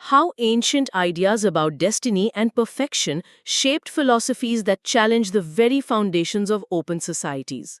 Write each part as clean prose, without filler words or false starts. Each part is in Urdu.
How ancient ideas about destiny and perfection shaped philosophies that challenge the very foundations of open societies.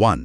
1,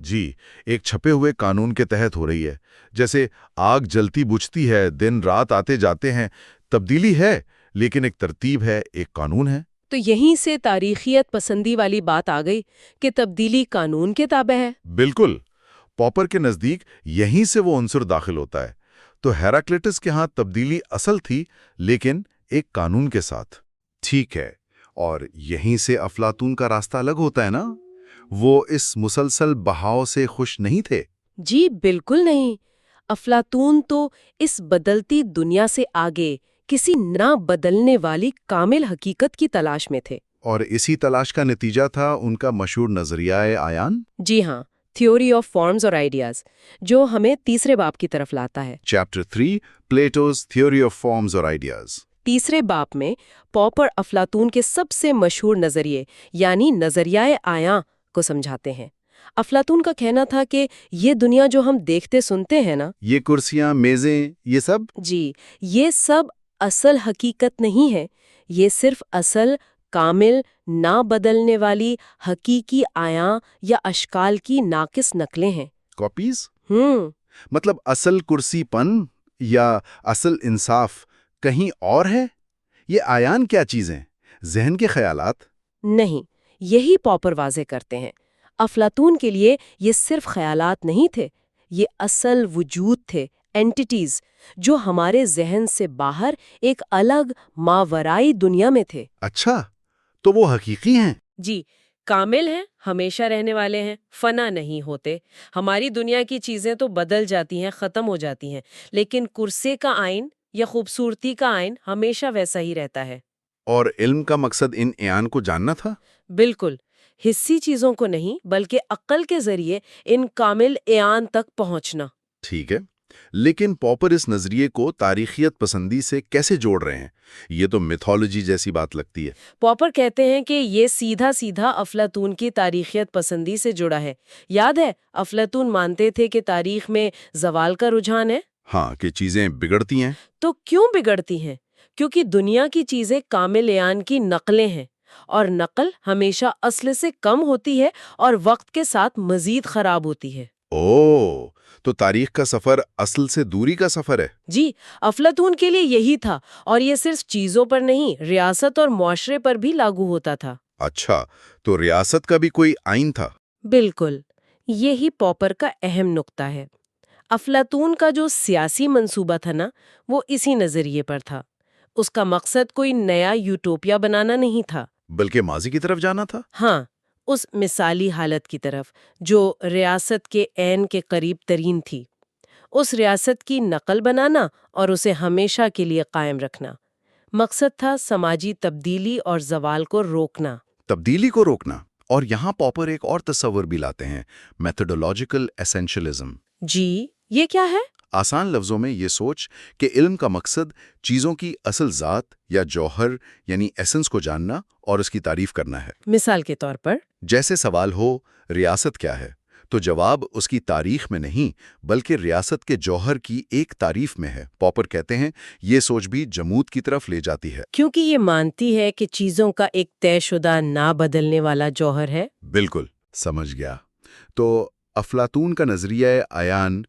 جی، ایک چھپے ہوئے قانون کے تحت ہو رہی ہے. جیسے آگ جلتی بجھتی ہے، دن رات آتے جاتے ہیں. تبدیلی ہے لیکن ایک ترتیب ہے، ایک قانون ہے. تو یہیں سے تاریخیت پسندی والی بات آ گئی کہ تبدیلی قانون کے تابع ہے. بالکل. پاپر کے نزدیک یہیں سے وہ عنصر داخل ہوتا ہے. تو ہیراکلیٹس کے ہاں تبدیلی اصل تھی لیکن ایک قانون کے ساتھ. ٹھیک ہے. اور یہیں سے افلاطون کا راستہ الگ ہوتا ہے نا؟ وہ اس مسلسل بہاؤ سے خوش نہیں تھے. جی بالکل نہیں. افلاطون تو اس بدلتی دنیا سے آگے کسی نہ بدلنے والی کامل حقیقت کی تلاش میں تھے. اور اسی تلاش کا نتیجہ تھا ان کا مشہور نظریہ عیان. جی ہاں، تھیوری آف فارمز اور آئیڈیاز، جو ہمیں تیسرے باب کی طرف لاتا ہے. Chapter 3 Plato's theory of forms اور آئیڈیاز. تیسرے باب میں پاپر افلاطون کے سب سے مشہور نظریے یعنی نظریہ عیاں کو سمجھاتے ہیں. افلاطون کا کہنا تھا کہ یہ دنیا جو ہم دیکھتے سنتے ہیں نا، یہ کرسیاں، میزیں، یہ سب جی، یہ سب اصل حقیقت نہیں ہے. یہ صرف اصل، کامل، نہ بدلنے والی حقیقی عیاں یا اشکال کی ناقص نقلیں ہیں. کاپیز. ہم مطلب اصل کرسی پن یا اصل انصاف کہیں اور ہے؟ یہ عیان کیا چیزیں؟ ذہن کے خیالات؟ نہیں، یہی پاپر واضح کرتے ہیں. افلاطون کے لیے یہ صرف خیالات نہیں تھے، یہ اصل وجود تھے، اینٹیٹیز، جو ہمارے ذہن سے باہر ایک الگ ماورائی دنیا میں تھے. اچھا، تو وہ حقیقی ہیں؟ جی، کامل ہیں، ہمیشہ رہنے والے ہیں، فنا نہیں ہوتے. ہماری دنیا کی چیزیں تو بدل جاتی ہیں، ختم ہو جاتی ہیں، لیکن کرسی کا آئین یا خوبصورتی کا آئین ہمیشہ ویسا ہی رہتا ہے. اور علم کا مقصد ان عیان کو جاننا تھا؟ بالکل، حسی چیزوں کو نہیں بلکہ عقل کے ذریعے ان کامل عیان تک پہنچنا. ٹھیک ہے، لیکن پاپر اس نظریے کو تاریخیت پسندی سے کیسے جوڑ رہے ہیں؟ یہ تو میتھولوجی جیسی بات لگتی ہے. پاپر کہتے ہیں کہ یہ سیدھا سیدھا افلاطون کی تاریخیت پسندی سے جڑا ہے. یاد ہے افلاطون مانتے تھے کہ تاریخ میں زوال کا رجحان ہے. ہاں، کہ چیزیں بگڑتی ہیں. تو کیوں بگڑتی ہیں؟ کیونکہ دنیا کی چیزیں کامل عیان کی نقلیں ہیں، اور نقل ہمیشہ اصل سے کم ہوتی ہے اور وقت کے ساتھ مزید خراب ہوتی ہے. اوہ، تو تاریخ کا سفر اصل سے دوری کا سفر ہے. جی، افلاطون کے لیے یہی تھا، اور یہ صرف چیزوں پر نہیں، ریاست اور معاشرے پر بھی لاگو ہوتا تھا. اچھا، تو ریاست کا بھی کوئی آئین تھا؟ بالکل، یہی پاپر کا اہم نقطہ ہے. افلاطون کا جو سیاسی منصوبہ تھا نا، وہ اسی نظریے پر تھا. اس کا مقصد کوئی نیا یوٹوپیا بنانا نہیں تھا، بلکہ ماضی کی طرف جانا تھا. ہاں، اس مثالی حالت کی طرف جو ریاست کے عین کے قریب ترین تھی. اس ریاست کی نقل بنانا اور اسے ہمیشہ کے لیے قائم رکھنا. مقصد تھا سماجی تبدیلی اور زوال کو روکنا. تبدیلی کو روکنا. اور یہاں پاپر ایک اور تصور بھی لاتے ہیں، میتھڈولوجیکل ایسنشلزم. جی، یہ کیا ہے؟ آسان لفظوں میں یہ سوچ کہ علم کا مقصد چیزوں کی اصل ذات یا جوہر یعنی ایسنس کو جاننا اور اس کی تعریف کرنا ہے. مثال کے طور پر جیسے سوال ہو، ریاست کیا ہے؟ تو جواب اس کی تاریخ میں نہیں بلکہ ریاست کے جوہر کی ایک تعریف میں ہے. پاپر کہتے ہیں یہ سوچ بھی جمود کی طرف لے جاتی ہے. کیونکہ یہ مانتی ہے کہ چیزوں کا ایک طے شدہ نہ بدلنے والا جوہر ہے. بالکل، سمجھ گیا. تو افلاطون کا نظریہ عیان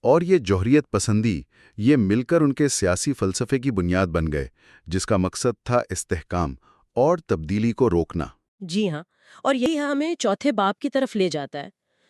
اور یہ جوہریت پسندی، یہ مل کر ان کے سیاسی فلسفے کی بنیاد بن گئے، جس کا مقصد تھا استحکام اور تبدیلی کو روکنا. جی ہاں، اور یہی ہمیں چوتھے باب کی طرف لے جاتا ہے،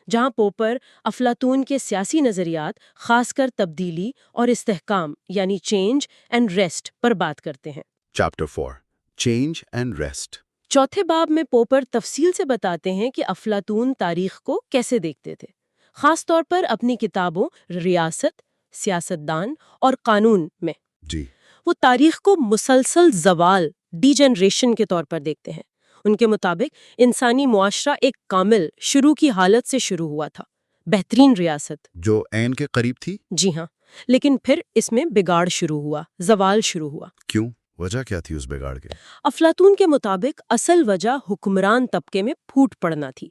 جہاں پوپر افلاطون کے سیاسی نظریات، خاص کر تبدیلی اور استحکام یعنی چینج اینڈ ریسٹ پر بات کرتے ہیں. Chapter 4 change and rest. چوتھے باب میں پوپر تفصیل سے بتاتے ہیں کہ افلاطون تاریخ کو کیسے دیکھتے تھے، خاص طور پر اپنی کتابوں ریاست، سیاستدان اور قانون میں. جی، وہ تاریخ کو مسلسل زوال، ڈی جنریشن کے طور پر دیکھتے ہیں. ان کے مطابق انسانی معاشرہ ایک کامل شروع کی حالت سے شروع ہوا تھا، بہترین ریاست جو عین کے قریب تھی. جی ہاں، لیکن پھر اس میں بگاڑ شروع ہوا، زوال شروع ہوا. کیوں؟ وجہ کیا تھی اس بگاڑ کے؟ افلاطون کے مطابق اصل وجہ حکمران طبقے میں پھوٹ پڑنا تھی،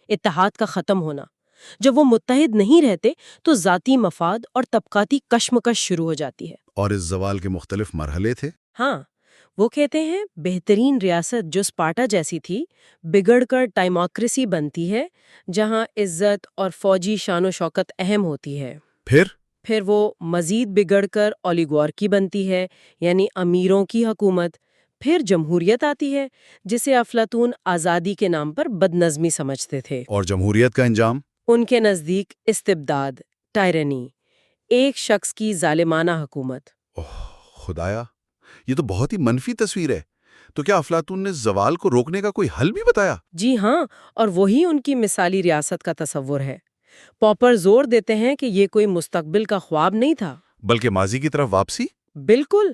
اتحاد کا ختم ہونا. جب وہ متحد نہیں رہتے تو ذاتی مفاد اور طبقاتی کشمکش شروع ہو جاتی ہے. اور اس زوال کے مختلف مرحلے تھے. ہاں، وہ کہتے ہیں بہترین ریاست جو اسپارٹا جیسی تھی بگڑ کر ٹائموکریسی بنتی ہے جہاں عزت اور فوجی شان و شوکت اہم ہوتی ہے۔ پھر وہ مزید بگڑ کر اولیگارکی بنتی ہے، یعنی امیروں کی حکومت۔ پھر جمہوریت آتی ہے جسے افلاطون آزادی کے نام پر بدنظمی سمجھتے تھے۔ اور جمہوریت کا انجام؟ ان کے نزدیک استبداد، ٹائرنی، ایک شخص کی ظالمانہ حکومت۔ خدایا، یہ تو بہت ہی منفی تصویر ہے۔ تو کیا افلاطون نے زوال کو روکنے کا کوئی حل بھی بتایا؟ جی ہاں، اور وہی ان کی مثالی ریاست کا تصور ہے۔ پاپر زور دیتے ہیں کہ یہ کوئی مستقبل کا خواب نہیں تھا، بلکہ ماضی کی طرف واپسی؟ بالکل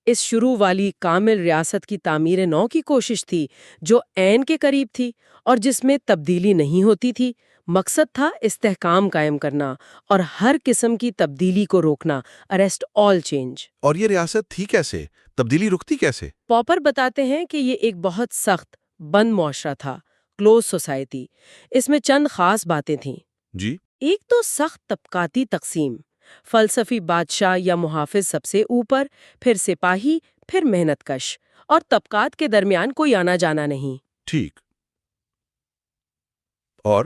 اس شروع والی کامل ریاست کی تعمیر نو کی کوشش تھی جو عین کے قریب تھی اور جس میں تبدیلی نہیں ہوتی تھی۔ مقصد تھا استحکام قائم کرنا اور ہر قسم کی تبدیلی کو روکنا، اریسٹ آل چینج۔ اور یہ ریاست تھی کیسے؟ تبدیلی رکتی کیسے؟ پاپر بتاتے ہیں کہ یہ ایک بہت سخت بند معاشرہ تھا، کلوز سوسائٹی۔ اس میں چند خاص باتیں تھیں۔ جی؟ ایک تو سخت طبقاتی تقسیم، فلسفی بادشاہ یا محافظ سب سے اوپر، پھر سپاہی، پھر محنت کش، اور طبقات کے درمیان کوئی آنا جانا نہیں۔ ٹھیک۔ اور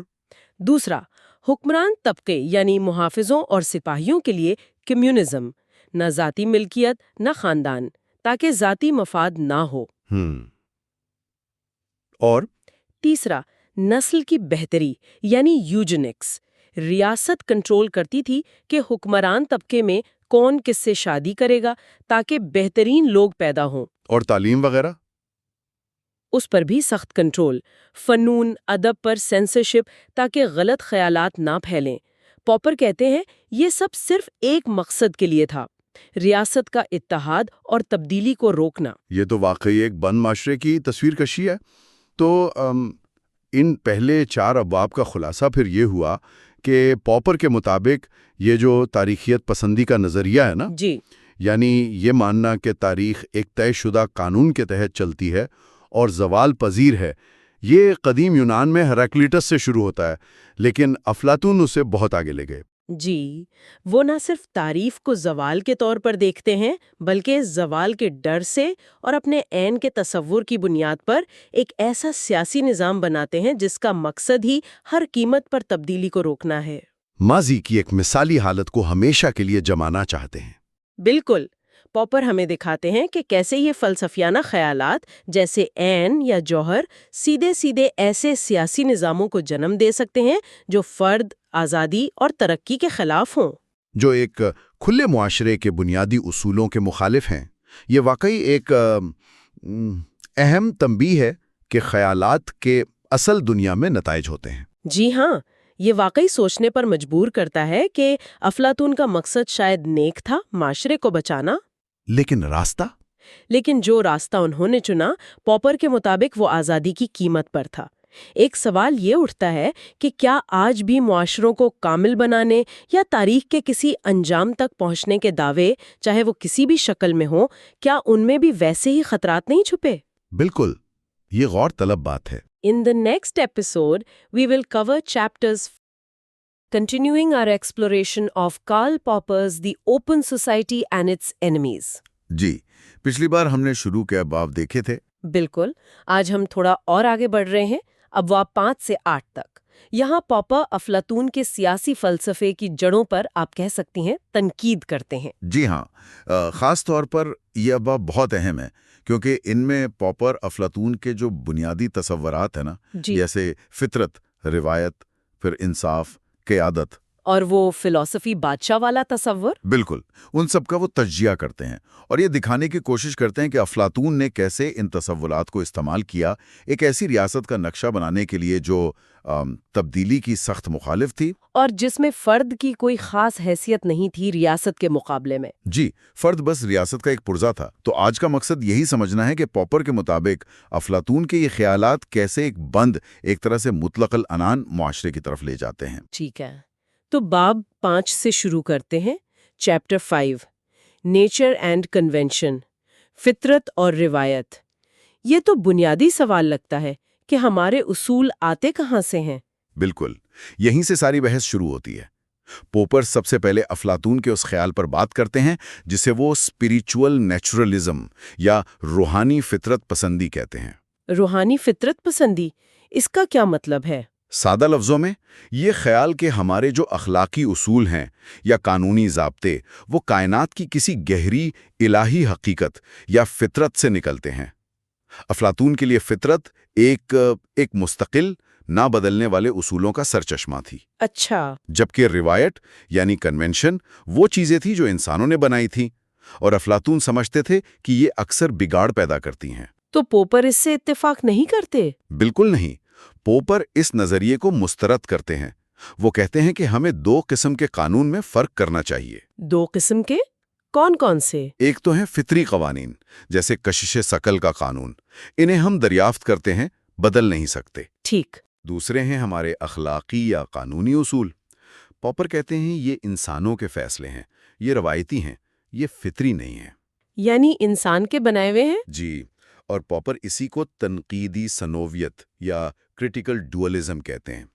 دوسرا، حکمران طبقے یعنی محافظوں اور سپاہیوں کے لیے کمیونزم، نہ ذاتی ملکیت نہ خاندان، تاکہ ذاتی مفاد نہ ہو۔ اور تیسرا، نسل کی بہتری یعنی یوجنکس۔ ریاست کنٹرول کرتی تھی کہ حکمران طبقے میں کون کس سے شادی کرے گا تاکہ بہترین لوگ پیدا ہوں۔ اور تعلیم وغیرہ؟ اس پر بھی سخت کنٹرول، فنون ادب پر سینسرشپ تاکہ غلط خیالات نہ پھیلیں۔ پاپر کہتے ہیں یہ سب صرف ایک مقصد کے لیے تھا، ریاست کا اتحاد اور تبدیلی کو روکنا۔ یہ تو واقعی ایک بند معاشرے کی تصویر کشی ہے۔ تو ان پہلے 4 ابواب کا خلاصہ پھر یہ ہوا کہ پاپر کے مطابق یہ جو تاریخیت پسندی کا نظریہ ہے نا، جی، یعنی یہ ماننا کہ تاریخ ایک طے شدہ قانون کے تحت چلتی ہے اور زوال پذیر ہے، یہ قدیم یونان میں ہیراکلیٹس سے شروع ہوتا ہے، لیکن افلاطون اسے بہت آگے لے گئے۔ جی، وہ نہ صرف تعریف کو زوال کے طور پر دیکھتے ہیں بلکہ زوال کے ڈر سے اور اپنے عین کے تصور کی بنیاد پر ایک ایسا سیاسی نظام بناتے ہیں جس کا مقصد ہی ہر قیمت پر تبدیلی کو روکنا ہے۔ ماضی کی ایک مثالی حالت کو ہمیشہ کے لیے جمانا چاہتے ہیں۔ بالکل، پاپر ہمیں دکھاتے ہیں کہ کیسے یہ فلسفیانہ خیالات جیسے عین یا جوہر سیدھے سیدھے ایسے سیاسی نظاموں کو جنم دے سکتے ہیں جو فرد، آزادی اور ترقی کے خلاف ہوں، جو ایک کھلے معاشرے کے بنیادی اصولوں کے مخالف ہیں۔ یہ واقعی ایک اہم تنبیہ ہے کہ خیالات کے اصل دنیا میں نتائج ہوتے ہیں۔ جی ہاں، یہ واقعی سوچنے پر مجبور کرتا ہے کہ افلاطون کا مقصد شاید نیک تھا، معاشرے کو بچانا، لیکن جو راستہ انہوں نے چنا پاپر کے مطابق وہ آزادی کی قیمت پر تھا۔ ایک سوال یہ اٹھتا ہے کہ کیا آج بھی معاشروں کو کامل بنانے یا تاریخ کے کسی انجام تک پہنچنے کے دعوے، چاہے وہ کسی بھی شکل میں ہوں، کیا ان میں بھی ویسے ہی خطرات نہیں چھپے؟ بالکل، یہ غور طلب بات ہے۔ In the next episode, we will cover chapters continuing our exploration of Karl Popper's The Open Society and Its Enemies. جی، پچھلی بار ہم نے شروع کے ابواب دیکھے تھے۔ بالکل، آج ہم تھوڑا اور آگے بڑھ رہے ہیں، ابواب 5 سے 8 تک۔ یہاں پاپر افلاطون کے سیاسی فلسفے کی جڑوں پر آپ کہہ سکتی ہیں تنقید کرتے ہیں۔ جی ہاں، خاص طور پر یہ ابواب بہت اہم ہے کیونکہ ان میں پاپر افلاطون کے جو بنیادی تصورات ہیں نا، جیسے فطرت، روایت، پھر انصاف، قیادت اور وہ فلسفی بادشاہ والا تصور، بالکل ان سب کا وہ تجزیہ کرتے ہیں اور یہ دکھانے کی کوشش کرتے ہیں کہ افلاطون نے کیسے ان تصورات کو استعمال کیا ایک ایسی ریاست کا نقشہ بنانے کے لیے جو تبدیلی کی سخت مخالف تھی اور جس میں فرد کی کوئی خاص حیثیت نہیں تھی ریاست کے مقابلے میں۔ جی، فرد بس ریاست کا ایک پرزہ تھا۔ تو آج کا مقصد یہی سمجھنا ہے کہ پاپر کے مطابق افلاطون کے یہ خیالات کیسے ایک بند، ایک طرح سے مطلق العنان معاشرے کی طرف لے جاتے ہیں۔ ٹھیک ہے، تو باب 5 سے شروع کرتے ہیں۔ چیپٹر 5، نیچر اینڈ کنونشن، فطرت اور روایت۔ یہ تو بنیادی سوال لگتا ہے کہ ہمارے اصول آتے کہاں سے ہیں؟ بالکل، یہیں سے ساری بحث شروع ہوتی ہے۔ پوپر سب سے پہلے افلاطون کے اس خیال پر بات کرتے ہیں جسے وہ اسپریچول نیچرلزم یا روحانی فطرت پسندی کہتے ہیں۔ روحانی فطرت پسندی، اس کا کیا مطلب ہے؟ سادہ لفظوں میں یہ خیال کہ ہمارے جو اخلاقی اصول ہیں یا قانونی ضابطے وہ کائنات کی کسی گہری الہی حقیقت یا فطرت سے نکلتے ہیں۔ افلاطون کے لیے فطرت ایک مستقل نہ بدلنے والے اصولوں کا سرچشمہ تھی۔ اچھا۔ جبکہ روایت یعنی کنونشن وہ چیزیں تھیں جو انسانوں نے بنائی تھیں، اور افلاطون سمجھتے تھے کہ یہ اکثر بگاڑ پیدا کرتی ہیں۔ تو پوپر اس سے اتفاق نہیں کرتے؟ بالکل نہیں۔ پوپر اس نظریے کو مسترد کرتے ہیں۔ وہ کہتے ہیں کہ ہمیں دو قسم کے قانون میں فرق کرنا چاہیے۔ دو قسم کے؟ کون کون سے؟ ایک تو ہیں فطری قوانین، جیسے کشش ثقل کا قانون، انہیں ہم دریافت کرتے ہیں، بدل نہیں سکتے۔ ٹھیک۔ دوسرے ہیں ہمارے اخلاقی یا قانونی اصول۔ پوپر کہتے ہیں یہ انسانوں کے فیصلے ہیں، یہ روایتی ہیں، یہ فطری نہیں ہیں۔ یعنی انسان کے بنائے ہوئے ہیں؟ جی، اور پوپر اسی کو تنقیدی سنویت یا کرٹیکل ڈوئلزم کہتے ہیں۔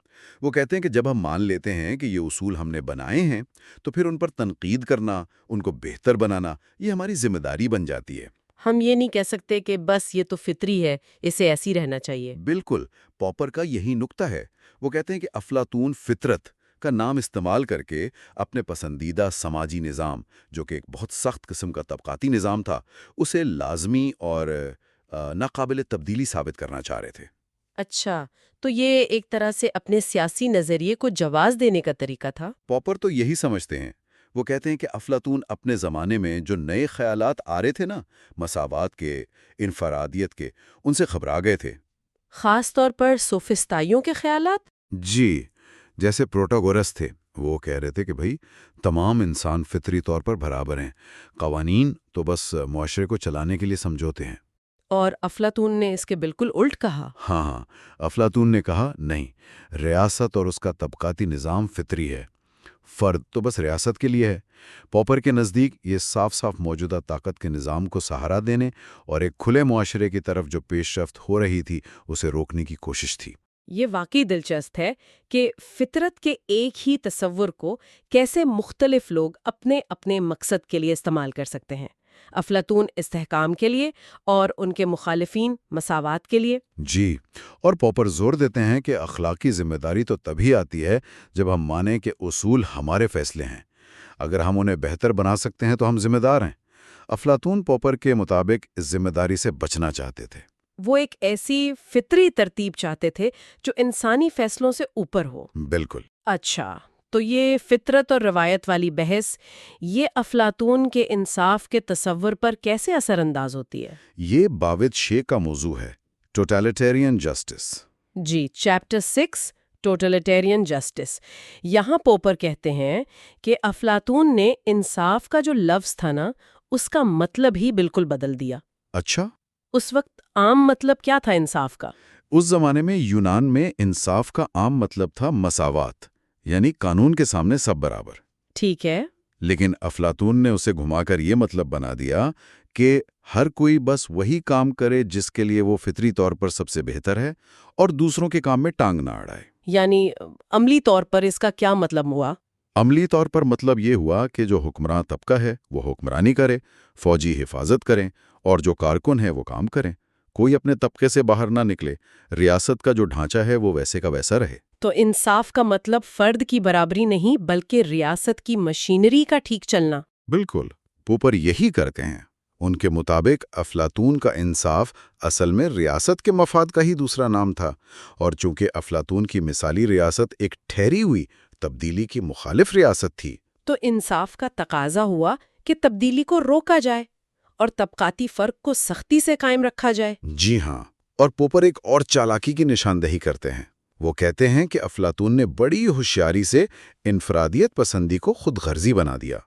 وہ کہتے ہیں کہ جب ہم مان لیتے ہیں کہ یہ اصول ہم نے بنائے ہیں تو پھر ان پر تنقید کرنا، ان کو بہتر بنانا، یہ ہماری ذمہ داری بن جاتی ہے۔ ہم یہ نہیں کہہ سکتے کہ بس یہ تو فطری ہے، اسے ایسی رہنا چاہیے۔ بالکل، پوپر کا یہی نکتہ ہے۔ وہ کہتے ہیں کہ افلاطون فطرت کا نام استعمال کر کے اپنے پسندیدہ سماجی نظام، جو کہ ایک بہت سخت قسم کا طبقاتی نظام تھا، اسے لازمی اور ناقابل تبدیلی ثابت کرنا چاہ رہے تھے۔ اچھا، تو یہ ایک طرح سے اپنے سیاسی نظریے کو جواز دینے کا طریقہ تھا؟ پوپر تو یہی سمجھتے ہیں۔ وہ کہتے ہیں کہ افلاطون اپنے زمانے میں جو نئے خیالات آ رہے تھے نا، مساوات کے، انفرادیت کے، ان سے گھبرا گئے تھے۔ خاص طور پر سوفسطائیوں کے خیالات؟ جی، جیسے پروٹاگورس تھے، وہ کہہ رہے تھے کہ بھئی تمام انسان فطری طور پر برابر ہیں، قوانین تو بس معاشرے کو چلانے کے لیے سمجھوتے ہیں۔ اور افلاطون نے اس کے بالکل الٹ کہا۔ ہاں، افلاطون نے کہا نہیں، ریاست اور اس کا طبقاتی نظام فطری ہے، فرد تو بس ریاست کے لیے ہے۔ پوپر کے نزدیک یہ صاف صاف موجودہ طاقت کے نظام کو سہارا دینے اور ایک کھلے معاشرے کی طرف جو پیش رفت ہو رہی تھی اسے روکنے کی کوشش تھی۔ یہ واقعی دلچسپ ہے کہ فطرت کے ایک ہی تصور کو کیسے مختلف لوگ اپنے اپنے مقصد کے لیے استعمال کر سکتے ہیں۔ افلاطون استحکام کے لیے اور ان کے مخالفین مساوات کے لیے۔ جی، اور پوپر زور دیتے ہیں کہ اخلاقی ذمہ داری تو تبھی آتی ہے جب ہم مانیں کہ اصول ہمارے فیصلے ہیں۔ اگر ہم انہیں بہتر بنا سکتے ہیں تو ہم ذمہ دار ہیں۔ افلاطون پوپر کے مطابق اس ذمہ داری سے بچنا چاہتے تھے۔ وہ ایک ایسی فطری ترتیب چاہتے تھے جو انسانی فیصلوں سے اوپر ہو۔ بالکل۔ اچھا، تو یہ فطرت اور روایت والی بحث یہ افلاطون کے انصاف کے تصور پر کیسے اثر انداز ہوتی ہے؟ یہ باوت شیخ کا موضوع ہے، ٹوٹیلیٹیرین جسٹس۔ جی، چیپٹر 6 ٹوٹلیٹیرین جسٹس۔ یہاں پوپر کہتے ہیں کہ افلاطون نے انصاف کا جو لفظ تھا نا، اس کا مطلب ہی بالکل بدل دیا۔ اچھا؟ اس وقت عام مطلب کیا تھا انصاف کا؟ اس زمانے میں یونان میں انصاف کا عام مطلب تھا مساوات، یعنی قانون کے سامنے سب برابر۔ ٹھیک ہے۔ لیکن افلاطون نے اسے گھما کر یہ مطلب بنا دیا کہ ہر کوئی بس وہی کام کرے جس کے لیے وہ فطری طور پر سب سے بہتر ہے، اور دوسروں کے کام میں ٹانگ نہ اڑائے۔ یعنی عملی طور پر اس کا کیا مطلب ہوا؟ عملی طور پر مطلب یہ ہوا کہ جو حکمراں طبقہ ہے وہ حکمرانی کرے، فوجی حفاظت کریں، اور جو کارکن ہے وہ کام کریں۔ کوئی اپنے طبقے سے باہر نہ نکلے، ریاست کا جو ڈھانچہ ہے وہ ویسے کا ویسا رہے۔ تو انصاف کا مطلب فرد کی برابری نہیں بلکہ ریاست کی مشینری کا ٹھیک چلنا۔ بالکل، پوپر یہی کرتے ہیں۔ ان کے مطابق افلاطون کا انصاف اصل میں ریاست کے مفاد کا ہی دوسرا نام تھا، اور چونکہ افلاطون کی مثالی ریاست ایک ٹھہری ہوئی تبدیلی کی مخالف ریاست تھی، تو انصاف کا تقاضا ہوا کہ تبدیلی کو روکا جائے اور طبقاتی فرق کو سختی سے قائم رکھا جائے۔ جی ہاں، اور پوپر ایک اور چالاکی کی نشاندہی کرتے ہیں۔ وہ کہتے ہیں کہ افلاطون نے بڑی ہوشیاری سے انفرادیت پسندی کو خود غرضی بنا دیا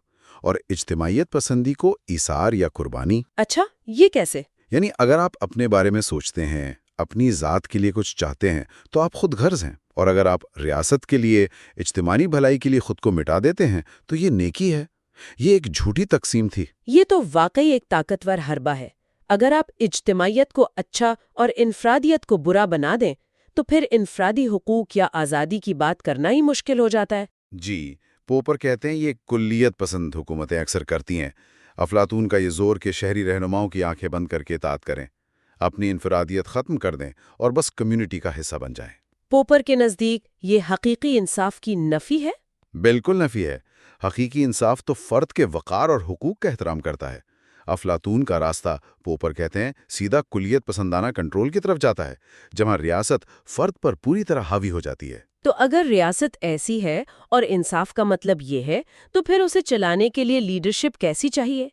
اور اجتماعیت پسندی کو ایثار یا قربانی۔ اچھا، یہ کیسے؟ یعنی اگر آپ اپنے بارے میں سوچتے ہیں، اپنی ذات کے لیے کچھ چاہتے ہیں تو آپ خود غرض ہیں، اور اگر آپ ریاست کے لیے، اجتماعی بھلائی کے لیے خود کو مٹا دیتے ہیں تو یہ نیکی ہے۔ یہ ایک جھوٹی تقسیم تھی۔ یہ تو واقعی ایک طاقتور حربہ ہے۔ اگر آپ اجتماعیت کو اچھا اور انفرادیت کو برا بنا دیں تو پھر انفرادی حقوق یا آزادی کی بات کرنا ہی مشکل ہو جاتا ہے۔ جی، پوپر کہتے ہیں یہ کلیت پسند حکومتیں اکثر کرتی ہیں۔ افلاطون کا یہ زور کہ شہری رہنماؤں کی آنکھیں بند کر کے اطاعت کریں، اپنی انفرادیت ختم کر دیں اور بس کمیونٹی کا حصہ بن جائیں۔ پوپر کے نزدیک یہ حقیقی انصاف کی نفی ہے؟ بالکل نفی ہے۔ حقیقی انصاف تو فرد کے وقار اور حقوق کا احترام کرتا ہے۔ افلاطون کا راستہ، پوپر کہتے ہیں، سیدھا کلیت پسندانہ کنٹرول کی طرف جاتا ہے، جہاں ریاست فرد پر پوری طرح حاوی ہو جاتی ہے۔ تو اگر ریاست ایسی ہے اور انصاف کا مطلب یہ ہے، تو پھر اسے چلانے کے لیے لیڈرشپ کیسی چاہیے؟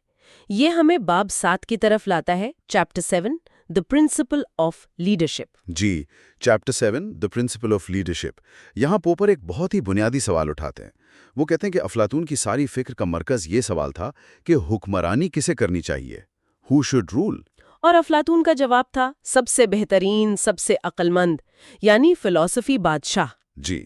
یہ ہمیں باب 7 کی طرف لاتا ہے، chapter 7 The Principle of Leadership۔ جی، chapter 7 The Principle of Leadership۔ یہاں پوپر ایک بہت ہی بنیادی سوال اٹھاتے ہیں۔ وہ کہتے ہیں کہ افلاطون کی ساری فکر کا مرکز یہ سوال تھا کہ حکمرانی کسے کرنی چاہیے، Who should rule؟ اور افلاطون کا جواب تھا، سب سے بہترین، سب سے عقل مند، یعنی فلسفی بادشاہ۔ جی،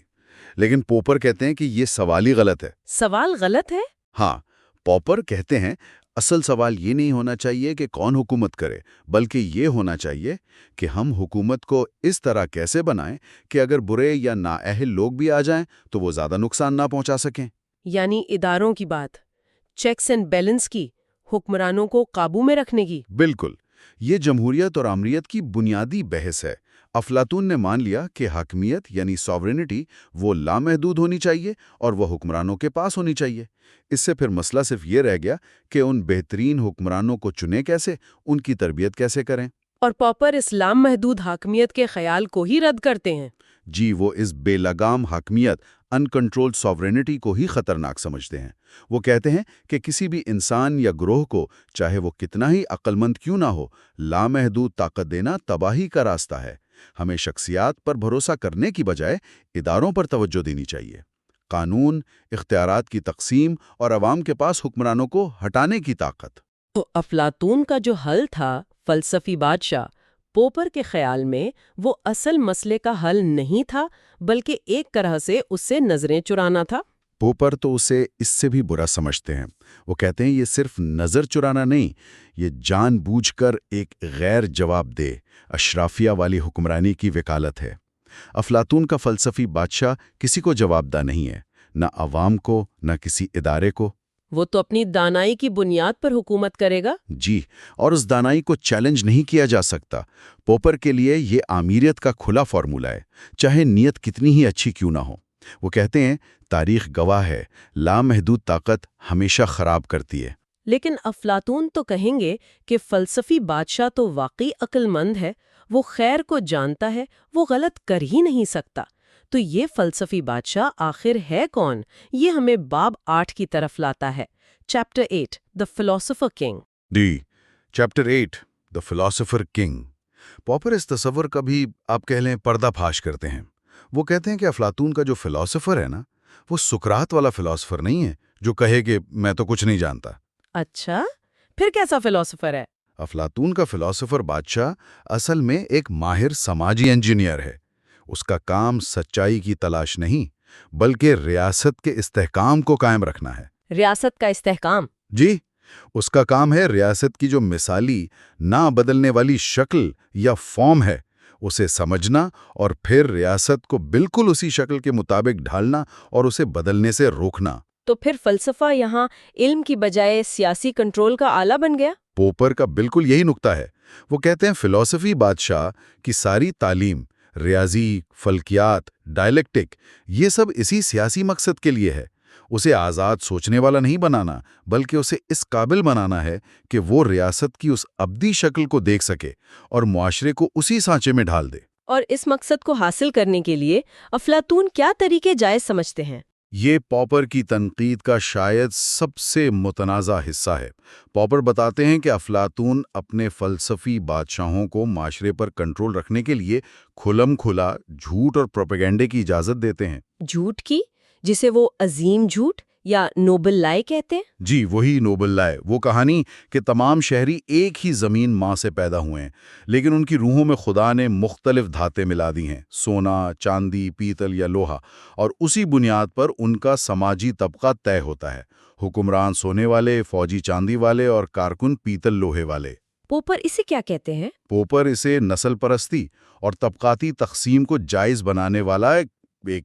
لیکن پوپر کہتے ہیں کہ یہ سوال ہی غلط ہے۔ سوال غلط ہے؟ ہاں، پوپر کہتے ہیں اصل سوال یہ نہیں ہونا چاہیے کہ کون حکومت کرے، بلکہ یہ ہونا چاہیے کہ ہم حکومت کو اس طرح کیسے بنائیں کہ اگر برے یا نااہل لوگ بھی آ جائیں تو وہ زیادہ نقصان نہ پہنچا سکیں۔ یعنی اداروں کی بات، چیکس اینڈ بیلنس کی، حکمرانوں کو قابو میں رکھنے کی۔ بالکل، یہ جمہوریت اور آمریت کی بنیادی بحث ہے۔ افلاطون نے مان لیا کہ حاکمیت یعنی سوورینٹی وہ لامحدود ہونی چاہیے اور وہ حکمرانوں کے پاس ہونی چاہیے۔ اس سے پھر مسئلہ صرف یہ رہ گیا کہ ان بہترین حکمرانوں کو چنیں کیسے، ان کی تربیت کیسے کریں۔ اور پوپر اس لامحدود حاکمیت کے خیال کو ہی رد کرتے ہیں۔ جی، وہ اس بے لگام حاکمیت، انکنٹرولڈ سوورینٹی کو ہی خطرناک سمجھتے ہیں۔ وہ کہتے ہیں کہ کسی بھی انسان یا گروہ کو، چاہے وہ کتنا ہی عقل مند کیوں نہ ہو، لامحدود طاقت دینا تباہی کا راستہ ہے۔ ہمیں شخصیات پر بھروسہ کرنے کی بجائے اداروں پر توجہ دینی چاہیے۔ قانون، اختیارات کی تقسیم اور عوام کے پاس حکمرانوں کو ہٹانے کی طاقت۔ تو افلاطون کا جو حل تھا، فلسفی بادشاہ، پوپر کے خیال میں وہ اصل مسئلے کا حل نہیں تھا، بلکہ ایک طرح سے اس سے نظریں چرانا تھا۔ پوپر تو اسے اس سے بھی برا سمجھتے ہیں۔ وہ کہتے ہیں یہ صرف نظر چرانا نہیں، یہ جان بوجھ کر ایک غیر جواب دہ، اشرافیہ والی حکمرانی کی وکالت ہے۔ افلاطون کا فلسفی بادشاہ کسی کو جواب دہ نہیں ہے، نہ عوام کو، نہ کسی ادارے کو۔ وہ تو اپنی دانائی کی بنیاد پر حکومت کرے گا۔ جی، اور اس دانائی کو چیلنج نہیں کیا جا سکتا۔ پوپر کے لیے یہ آمیریت کا کھلا فارمولہ ہے، چاہے نیت کتنی ہی اچھی کیوں نہ ہو۔ وہ کہتے ہیں تاریخ گواہ ہے، لامحدود طاقت ہمیشہ خراب کرتی ہے۔ لیکن افلاطون تو کہیں گے کہ فلسفی بادشاہ تو واقعی عقل مند ہے، وہ خیر کو جانتا ہے، وہ غلط کر ہی نہیں سکتا۔ تو یہ فلسفی بادشاہ آخر ہے کون؟ یہ ہمیں باب 8 کی طرف لاتا ہے، چیپٹر 8 The Philosopher King۔ ڈی، chapter 8 The Philosopher King۔ Popper اس تصور کا بھی آپ کہہ لیں پردہ فاش کرتے ہیں۔ وہ کہتے ہیں کہ افلاطون کا جو فلسفر ہے نا، وہ سقراط والا فلسفر نہیں ہے جو کہے کہ میں تو کچھ نہیں جانتا۔ اچھا، پھر کیسا فلسفر ہے؟ افلاطون کا فلسفر بادشاہ اصل میں ایک ماہر سماجی انجینئر ہے۔ اس کا کام سچائی کی تلاش نہیں، بلکہ ریاست کے استحکام کو قائم رکھنا ہے۔ ریاست کا استحکام؟ جی، اس کا کام ہے ریاست کی جو مثالی، نہ بدلنے والی شکل یا فارم ہے، اسے سمجھنا اور پھر ریاست کو بالکل اسی شکل کے مطابق ڈھالنا اور اسے بدلنے سے روکنا۔ تو پھر فلسفہ یہاں علم کی بجائے سیاسی کنٹرول کا آلہ بن گیا؟ پوپر کا بالکل یہی نقطہ ہے۔ وہ کہتے ہیں فلسفی بادشاہ کی ساری تعلیم، ریاضی، فلکیات، ڈائلیکٹک، یہ سب اسی سیاسی مقصد کے لیے ہے۔ اسے آزاد سوچنے والا نہیں بنانا، بلکہ اسے اس قابل بنانا ہے کہ وہ ریاست کی اس ابدی شکل کو دیکھ سکے اور معاشرے کو اسی سانچے میں ڈھال دے۔ اور اس مقصد کو حاصل کرنے کے لیے افلاطون کیا طریقے جائز سمجھتے ہیں؟ یہ پوپر کی تنقید کا شاید سب سے متنازع حصہ ہے۔ پوپر بتاتے ہیں کہ افلاطون اپنے فلسفی بادشاہوں کو معاشرے پر کنٹرول رکھنے کے لیے کھلم کھلا جھوٹ اور پروپیگنڈے کی اجازت دیتے ہیں۔ جھوٹ کی، جسے وہ عظیم جھوٹ یا نوبل لائے کہتے ہیں؟ جی، وہی نوبل لائے، وہ کہانی کہ تمام شہری ایک ہی زمین ماں سے پیدا ہوئے ہیں، لیکن ان کی روحوں میں خدا نے مختلف دھاتیں ملا دی ہیں، سونا، چاندی، پیتل یا لوہا، اور اسی بنیاد پر ان کا سماجی طبقہ طے ہوتا ہے، حکمران سونے والے، فوجی چاندی والے اور کارکن پیتل لوہے والے۔ پوپر اسے کیا کہتے ہیں؟ پوپر اسے نسل پرستی اور طبقاتی تقسیم کو جائز بنانے والا ایک ایک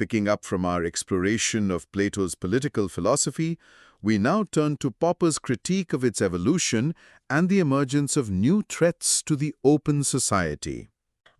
Picking up from our exploration of Plato's political philosophy, we now turn to Popper's critique of its evolution and the emergence of new threats to the open society.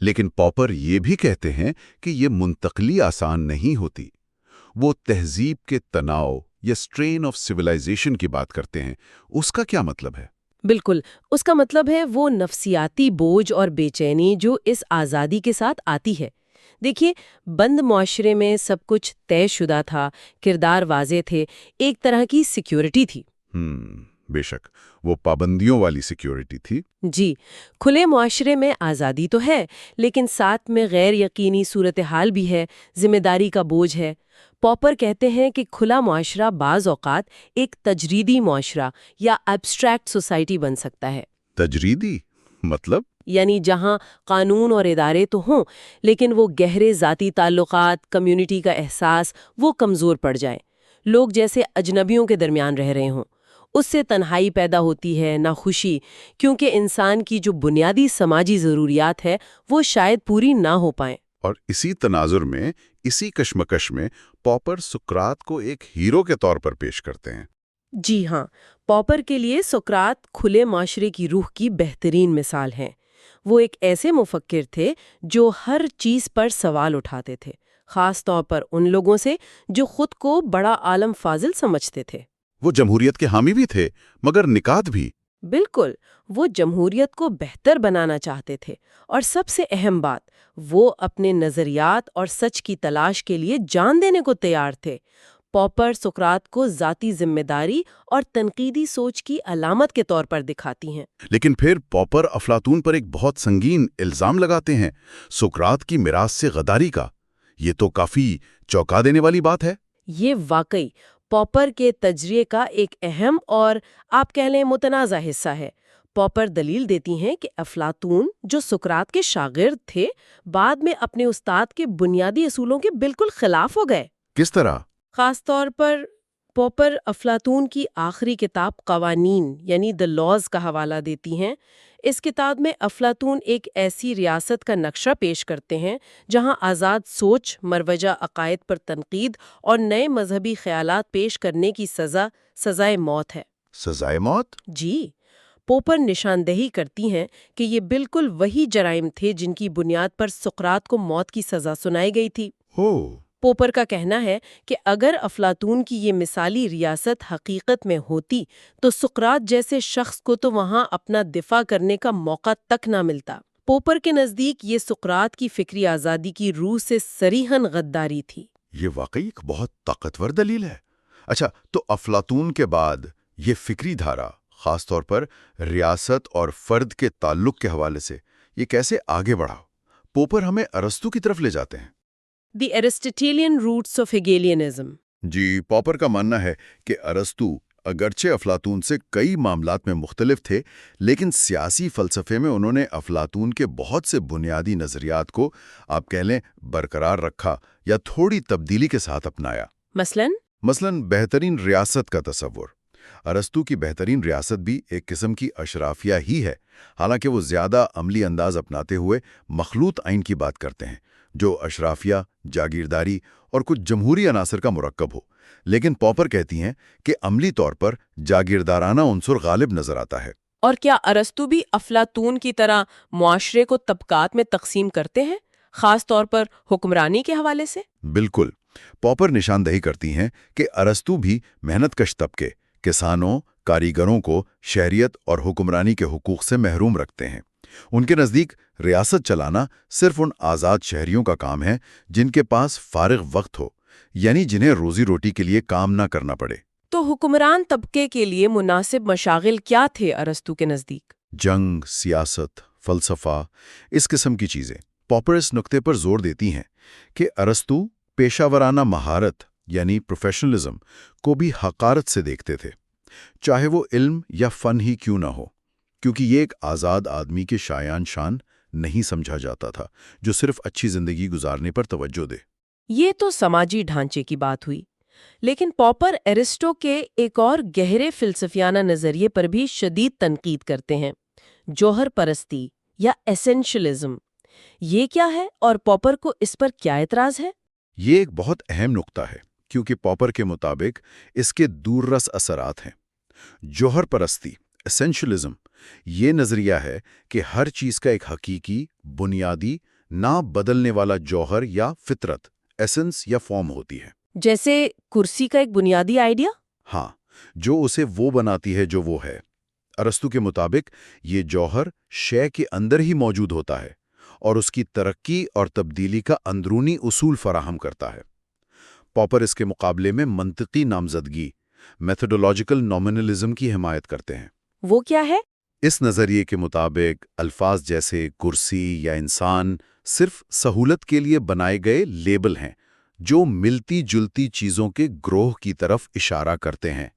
لیکن پاپر یہ بھی کہتے ہیں کہ یہ منتقلی آسان نہیں ہوتی۔ وہ تہذیب کے تناؤ یا سٹرین آف سویلائزیشن کی بات کرتے ہیں۔ اس کا کیا مطلب ہے؟ بالکل، اس کا مطلب ہے وہ نفسیاتی بوجھ اور بے چینی جو اس آزادی کے ساتھ آتی ہے۔ دیکھیے، بند معاشرے میں سب کچھ طے شدہ تھا، کردار واضح تھے، ایک طرح کی سیکیورٹی تھی۔ بے شک، وہ پابندیوں والی سیکیورٹی تھی۔ جی، کھلے معاشرے میں آزادی تو ہے، لیکن ساتھ میں غیر یقینی صورتحال بھی ہے، ذمہ داری کا بوجھ ہے۔ پاپر کہتے ہیں کہ کھلا معاشرہ بعض اوقات ایک تجریدی معاشرہ یا ایبسٹریکٹ سوسائٹی بن سکتا ہے۔ تجریدی مطلب؟ یعنی جہاں قانون اور ادارے تو ہوں، لیکن وہ گہرے ذاتی تعلقات، کمیونٹی کا احساس وہ کمزور پڑ جائیں۔ لوگ جیسے اجنبیوں کے درمیان رہ رہے ہوں۔ اس سے تنہائی پیدا ہوتی ہے، نہ خوشی، کیونکہ انسان کی جو بنیادی سماجی ضروریات ہے وہ شاید پوری نہ ہو پائیں۔ اور اسی تناظر میں، اسی کشمکش میں، پاپر سقراط کو ایک ہیرو کے طور پر پیش کرتے ہیں۔ جی ہاں، پاپر کے لیے سقراط کھلے معاشرے کی روح کی بہترین مثال ہیں۔ وہ ایک ایسے مفکر تھے جو ہر چیز پر سوال اٹھاتے تھے، خاص طور پر ان لوگوں سے جو خود کو بڑا عالم فاضل سمجھتے تھے۔ وہ جمہوریت کے حامی بھی تھے، مگر نکات بھی۔ بالکل، وہ جمہوریت کو بہتر بنانا چاہتے تھے، اور سب سے اہم بات، وہ اپنے نظریات اور سچ کی تلاش کے لیے جان دینے کو تیار تھے۔ پاپر سقراط کو ذاتی ذمہ داری اور تنقیدی سوچ کی علامت کے طور پر دکھاتی ہیں۔ لیکن پھر پاپر افلاطون پر ایک بہت سنگین الزام لگاتے ہیں، سقراط کی میراث سے غداری کا۔ یہ تو کافی چونکا دینے والی بات ہے۔ یہ واقعی پاپر کے تجزیے کا ایک اہم اور آپ کہہ لیں متنازع حصہ ہے۔ پاپر دلیل دیتی ہیں کہ افلاطون، جو سقراط کے شاگرد تھے، بعد میں اپنے استاد کے بنیادی اصولوں کے بالکل خلاف ہو گئے۔ کس طرح؟ خاص طور پر پاپر افلاطون کی آخری کتاب قوانین یعنی دی لاز کا حوالہ دیتی ہیں۔ اس کتاب میں افلاطون ایک ایسی ریاست کا نقشہ پیش کرتے ہیں جہاں آزاد سوچ، مروجہ عقائد پر تنقید اور نئے مذہبی خیالات پیش کرنے کی سزائے موت ہے۔ سزائے موت؟ جی، پوپر نشاندہی کرتی ہیں کہ یہ بالکل وہی جرائم تھے جن کی بنیاد پر سقراط کو موت کی سزا سنائی گئی تھی۔ پوپر کا کہنا ہے کہ اگر افلاطون کی یہ مثالی ریاست حقیقت میں ہوتی تو سقراط جیسے شخص کو تو وہاں اپنا دفاع کرنے کا موقع تک نہ ملتا۔ پوپر کے نزدیک یہ سقراط کی فکری آزادی کی روح سے صریحاً غداری تھی۔ یہ واقعی ایک بہت طاقتور دلیل ہے۔ اچھا، تو افلاطون کے بعد یہ فکری دھارا، خاص طور پر ریاست اور فرد کے تعلق کے حوالے سے، یہ کیسے آگے بڑھا؟ پوپر ہمیں ارسطو کی طرف لے جاتے ہیں۔ دی ایرسٹوٹیلین روٹس آف ہیگیلینزم۔ جی، پاپر کا ماننا ہے کہ ارسطو اگرچہ افلاطون سے کئی معاملات میں مختلف تھے، لیکن سیاسی فلسفے میں انہوں نے افلاطون کے بہت سے بنیادی نظریات کو آپ کہہ لیں برقرار رکھا یا تھوڑی تبدیلی کے ساتھ اپنایا۔ مثلاً بہترین ریاست کا تصور۔ ارسطو کی بہترین ریاست بھی ایک قسم کی اشرافیہ ہی ہے، حالانکہ وہ زیادہ عملی انداز اپناتے ہوئے مخلوط آئین کی بات کرتے ہیں، جو اشرافیہ، جاگیرداری اور کچھ جمہوری عناصر کا مرکب ہو۔ لیکن پاپر کہتی ہیں کہ عملی طور پر جاگیردارانہ عنصر غالب نظر آتا ہے۔ اور کیا ارسطو بھی افلاطون کی طرح معاشرے کو طبقات میں تقسیم کرتے ہیں، خاص طور پر حکمرانی کے حوالے سے؟ بالکل، پاپر نشاندہی کرتی ہیں کہ ارسطو بھی محنت کش طبقے، کسانوں، کاریگروں کو شہریت اور حکمرانی کے حقوق سے محروم رکھتے ہیں۔ ان کے نزدیک ریاست چلانا صرف ان آزاد شہریوں کا کام ہے جن کے پاس فارغ وقت ہو، یعنی جنہیں روزی روٹی کے لیے کام نہ کرنا پڑے۔ تو حکمران طبقے کے لیے مناسب مشاغل کیا تھے ارسطو کے نزدیک؟ جنگ، سیاست، فلسفہ، اس قسم کی چیزیں۔ پاپر اس نقطے پر زور دیتی ہیں کہ ارسطو پیشہ ورانہ مہارت یعنی پروفیشنلزم کو بھی حقارت سے دیکھتے تھے، چاہے وہ علم یا فن ہی کیوں نہ ہو، کیونکہ یہ ایک آزاد آدمی کے شایان شان نہیں سمجھا جاتا تھا جو صرف اچھی زندگی گزارنے پر توجہ دے۔ یہ تو سماجی ڈھانچے کی بات ہوئی، لیکن پاپر ارسطو کے ایک اور گہرے فلسفیانہ نظریے پر بھی شدید تنقید کرتے ہیں، جوہر پرستی یا ایسنشلزم۔ یہ کیا ہے اور پاپر کو اس پر کیا اعتراض ہے؟ یہ ایک بہت اہم نقطہ ہے، کیونکہ پاپر کے مطابق اس کے دور رس اثرات ہیں۔ جوہر پرستی اسینشلزم یہ نظریہ ہے کہ ہر چیز کا ایک حقیقی، بنیادی، نہ بدلنے والا جوہر یا فطرت، ایسنس یا فارم ہوتی ہے۔ جیسے کرسی کا ایک بنیادی آئیڈیا؟ ہاں، جو اسے وہ بناتی ہے جو وہ ہے۔ ارسطو کے مطابق یہ جوہر شے کے اندر ہی موجود ہوتا ہے اور اس کی ترقی اور تبدیلی کا اندرونی اصول فراہم کرتا ہے۔ پاپر اس کے مقابلے میں منطقی نامزدگی، میتھڈولوجیکل نومنلزم کی حمایت کرتے ہیں۔ وہ کیا ہے؟ اس نظریے کے مطابق الفاظ جیسے کرسی یا انسان صرف سہولت کے لیے بنائے گئے لیبل ہیں جو ملتی جلتی چیزوں کے گروہ کی طرف اشارہ کرتے ہیں۔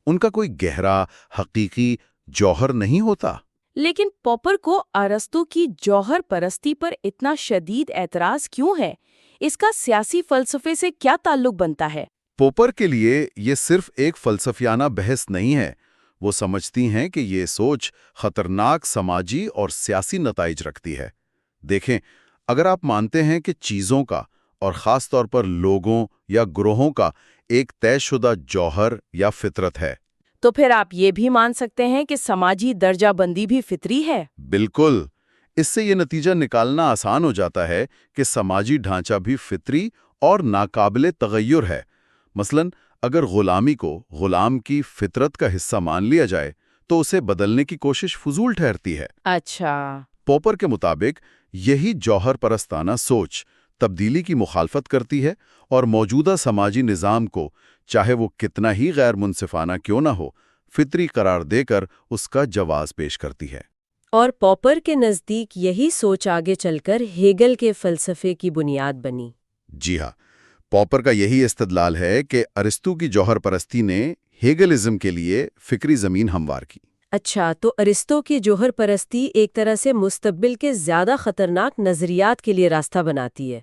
ان کا کوئی گہرا، حقیقی جوہر نہیں ہوتا۔ لیکن پاپر کو ارسطو کی جوہر پرستی پر اتنا شدید اعتراض کیوں ہے؟ اس کا سیاسی فلسفے سے کیا تعلق بنتا ہے؟ پوپر کے لیے یہ صرف ایک فلسفیانہ بحث نہیں ہے۔ وہ سمجھتی ہیں کہ یہ سوچ خطرناک سماجی اور سیاسی نتائج رکھتی ہے۔ دیکھیں، اگر آپ مانتے ہیں کہ چیزوں کا اور خاص طور پر لوگوں یا گروہوں کا ایک طے شدہ جوہر یا فطرت ہے، تو پھر آپ یہ بھی مان سکتے ہیں کہ سماجی درجہ بندی بھی فطری ہے۔ بالکل۔ اس سے یہ نتیجہ نکالنا آسان ہو جاتا ہے کہ سماجی ڈھانچہ بھی فطری اور ناقابل تغیر ہے۔ مثلاً اگر غلامی کو غلام کی فطرت کا حصہ مان لیا جائے تو اسے بدلنے کی کوشش فضول ٹھہرتی ہے۔ اچھا۔ پوپر کے مطابق یہی جوہر پرستانہ سوچ تبدیلی کی مخالفت کرتی ہے اور موجودہ سماجی نظام کو، چاہے وہ کتنا ہی غیر منصفانہ کیوں نہ ہو، فطری قرار دے کر اس کا جواز پیش کرتی ہے۔ اور پاپر کے نزدیک یہی سوچ آگے چل کر ہیگل کے فلسفے کی بنیاد بنی۔ جی ہاں، پاپر کا یہی استدلال ہے کہ ارسطو کی جوہر پرستی نے ہیگلزم کے لیے فکری زمین ہموار کی۔ اچھا، تو ارسطو کی جوہر پرستی ایک طرح سے مستقبل کے زیادہ خطرناک نظریات کے لیے راستہ بناتی ہے۔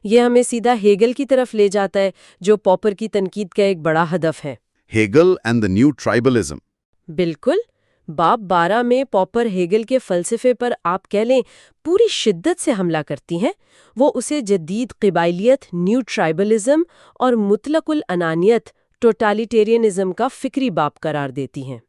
یہ ہمیں سیدھا ہیگل کی طرف لے جاتا ہے جو پاپر کی تنقید کا ایک بڑا ہدف ہے۔ Hegel and the new tribalism. بالکل۔ باب 12 میں پاپر ہیگل کے فلسفے پر آپ کہہ لیں پوری شدت سے حملہ کرتی ہیں۔ وہ اسے جدید قبائلیت، نیو ٹرائبلزم اور مطلق الانانیت، ٹوٹالیٹیرینزم کا فکری باب قرار دیتی ہیں۔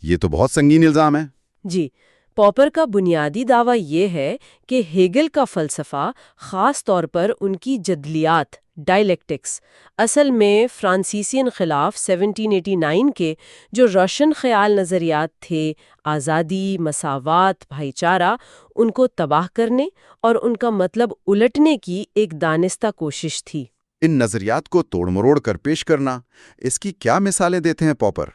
یہ تو بہت سنگین الزام ہے۔ جی، پاپر کا بنیادی دعویٰ یہ ہے کہ ہیگل کا فلسفہ، خاص طور پر ان کی جدلیات، ڈائلیکٹکس، اصل میں فرانسیسی انقلاب 1789 کے جو روشن خیال نظریات تھے، آزادی، مساوات، بھائی چارہ، ان کو تباہ کرنے اور ان کا مطلب الٹنے کی ایک دانستہ کوشش تھی۔ ان نظریات کو توڑ مروڑ کر پیش کرنا، اس کی کیا مثالیں دیتے ہیں پاپر؟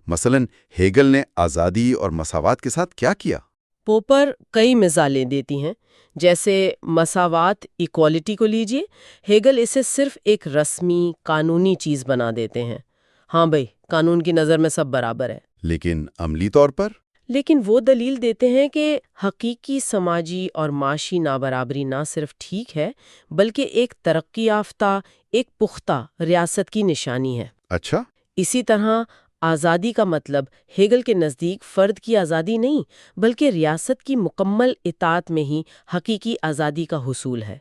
مثلاً ہیگل نے آزادی اور مساوات کے ساتھ کیا کیا؟ پوپر کئی مثالیں دیتی ہیں، جیسے مساوات، ایکوالٹی کو لیجئے۔ ہیگل اسے صرف ایک رسمی، قانونی چیز بنا دیتے ہیں۔ ہاں بھئی، قانون کی نظر میں سب برابر ہے۔ لیکن عملی طور پر؟ لیکن وہ دلیل دیتے ہیں کہ حقیقی سماجی اور معاشی نابرابری نہ صرف ٹھیک ہے بلکہ ایک ترقی یافتہ، ایک پختہ ریاست کی نشانی ہے۔ اچھا۔ اسی طرح آزادی کا مطلب ہیگل کے نزدیک فرد کی آزادی نہیں بلکہ ریاست کی مکمل اطاعت میں ہی حقیقی آزادی کا حصول ہے۔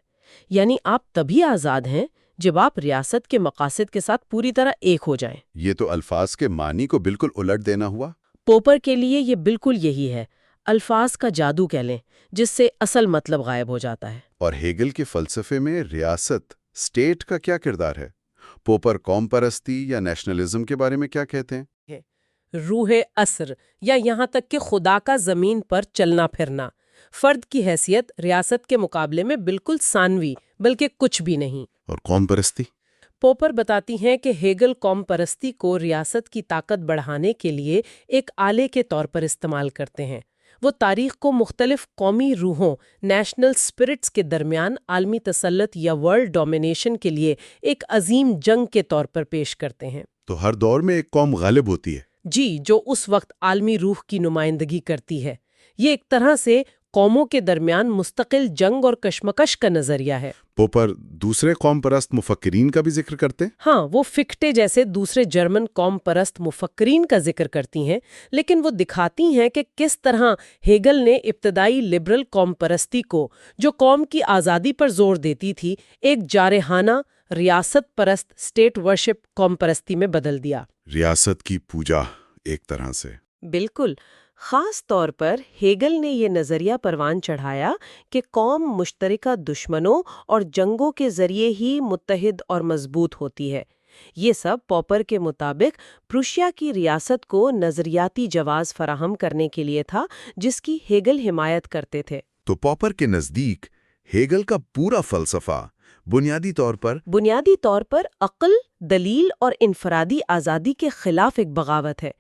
یعنی آپ تبھی آزاد ہیں جب آپ ریاست کے مقاصد کے ساتھ پوری طرح ایک ہو جائیں۔ یہ تو الفاظ کے معنی کو بالکل الٹ دینا ہوا۔ پوپر کے لیے یہ بالکل یہی ہے، الفاظ کا جادو کہہ لیں، جس سے اصل مطلب غائب ہو جاتا ہے۔ اور ہیگل کے فلسفے میں ریاست، اسٹیٹ کا کیا کردار ہے؟ پوپر قوم پرستی یا نیشنلزم کے بارے میں کیا کہتے ہیں؟ روح عصر، یا یہاں تک کہ خدا کا زمین پر چلنا پھرنا۔ فرد کی حیثیت ریاست کے مقابلے میں بالکل ثانوی، بلکہ کچھ بھی نہیں۔ اور قوم پرستی؟ پوپر بتاتی ہیں کہ ہیگل قوم پرستی کو ریاست کی طاقت بڑھانے کے لیے ایک آلے کے طور پر استعمال کرتے ہیں۔ وہ تاریخ کو مختلف قومی روحوں، نیشنل سپرٹس کے درمیان عالمی تسلط یا ورلڈ ڈومینیشن کے لیے ایک عظیم جنگ کے طور پر پیش کرتے ہیں۔ تو ہر دور میں ایک قوم غالب ہوتی ہے؟ جی، جو اس وقت عالمی روح کی نمائندگی کرتی ہے۔ یہ ایک طرح سے قوموں کے درمیان مستقل جنگ اور کشمکش کا نظریہ ہے۔ پوپر دوسرے قوم پرست مفکرین کا بھی ذکر کرتے ہیں؟ ہاں، وہ فکٹے جیسے دوسرے جرمن قوم پرست مفکرین کا ذکر کرتی ہیں، لیکن وہ دکھاتی ہیں کہ کس طرح ہیگل نے ابتدائی لبرل قوم پرستی کو، جو قوم کی آزادی پر زور دیتی تھی، ایک جارحانہ، ریاست پرست، اسٹیٹ ورشپ قوم پرستی میں بدل دیا۔ ریاست کی پوجا ایک طرح سے۔ بالکل۔ خاص طور پر ہیگل نے یہ نظریہ پروان چڑھایا کہ قوم مشترکہ دشمنوں اور جنگوں کے ذریعے ہی متحد اور مضبوط ہوتی ہے۔ یہ سب پاپر کے مطابق پروشیا کی ریاست کو نظریاتی جواز فراہم کرنے کے لیے تھا، جس کی ہیگل حمایت کرتے تھے۔ تو پاپر کے نزدیک ہیگل کا پورا فلسفہ بنیادی طور پر عقل، دلیل اور انفرادی آزادی کے خلاف ایک بغاوت ہے۔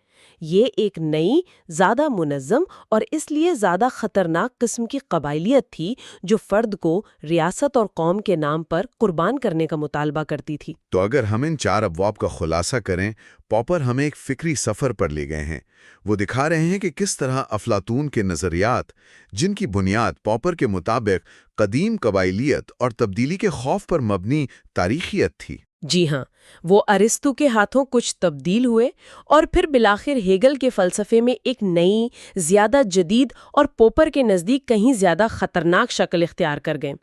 یہ ایک نئی، زیادہ منظم اور اس لیے زیادہ خطرناک قسم کی قبائلیت تھی جو فرد کو ریاست اور قوم کے نام پر قربان کرنے کا مطالبہ کرتی تھی۔ تو اگر ہم ان 4 ابواب کا خلاصہ کریں، پاپر ہمیں ایک فکری سفر پر لے گئے ہیں۔ وہ دکھا رہے ہیں کہ کس طرح افلاطون کے نظریات، جن کی بنیاد پاپر کے مطابق قدیم قبائلیت اور تبدیلی کے خوف پر مبنی تاریخیت تھی۔ جی ہاں، وہ ارسطو کے ہاتھوں کچھ تبدیل ہوئے اور پھر بالآخر ہیگل کے فلسفے میں ایک نئی، زیادہ جدید اور پوپر کے نزدیک کہیں زیادہ خطرناک شکل اختیار کر گئے۔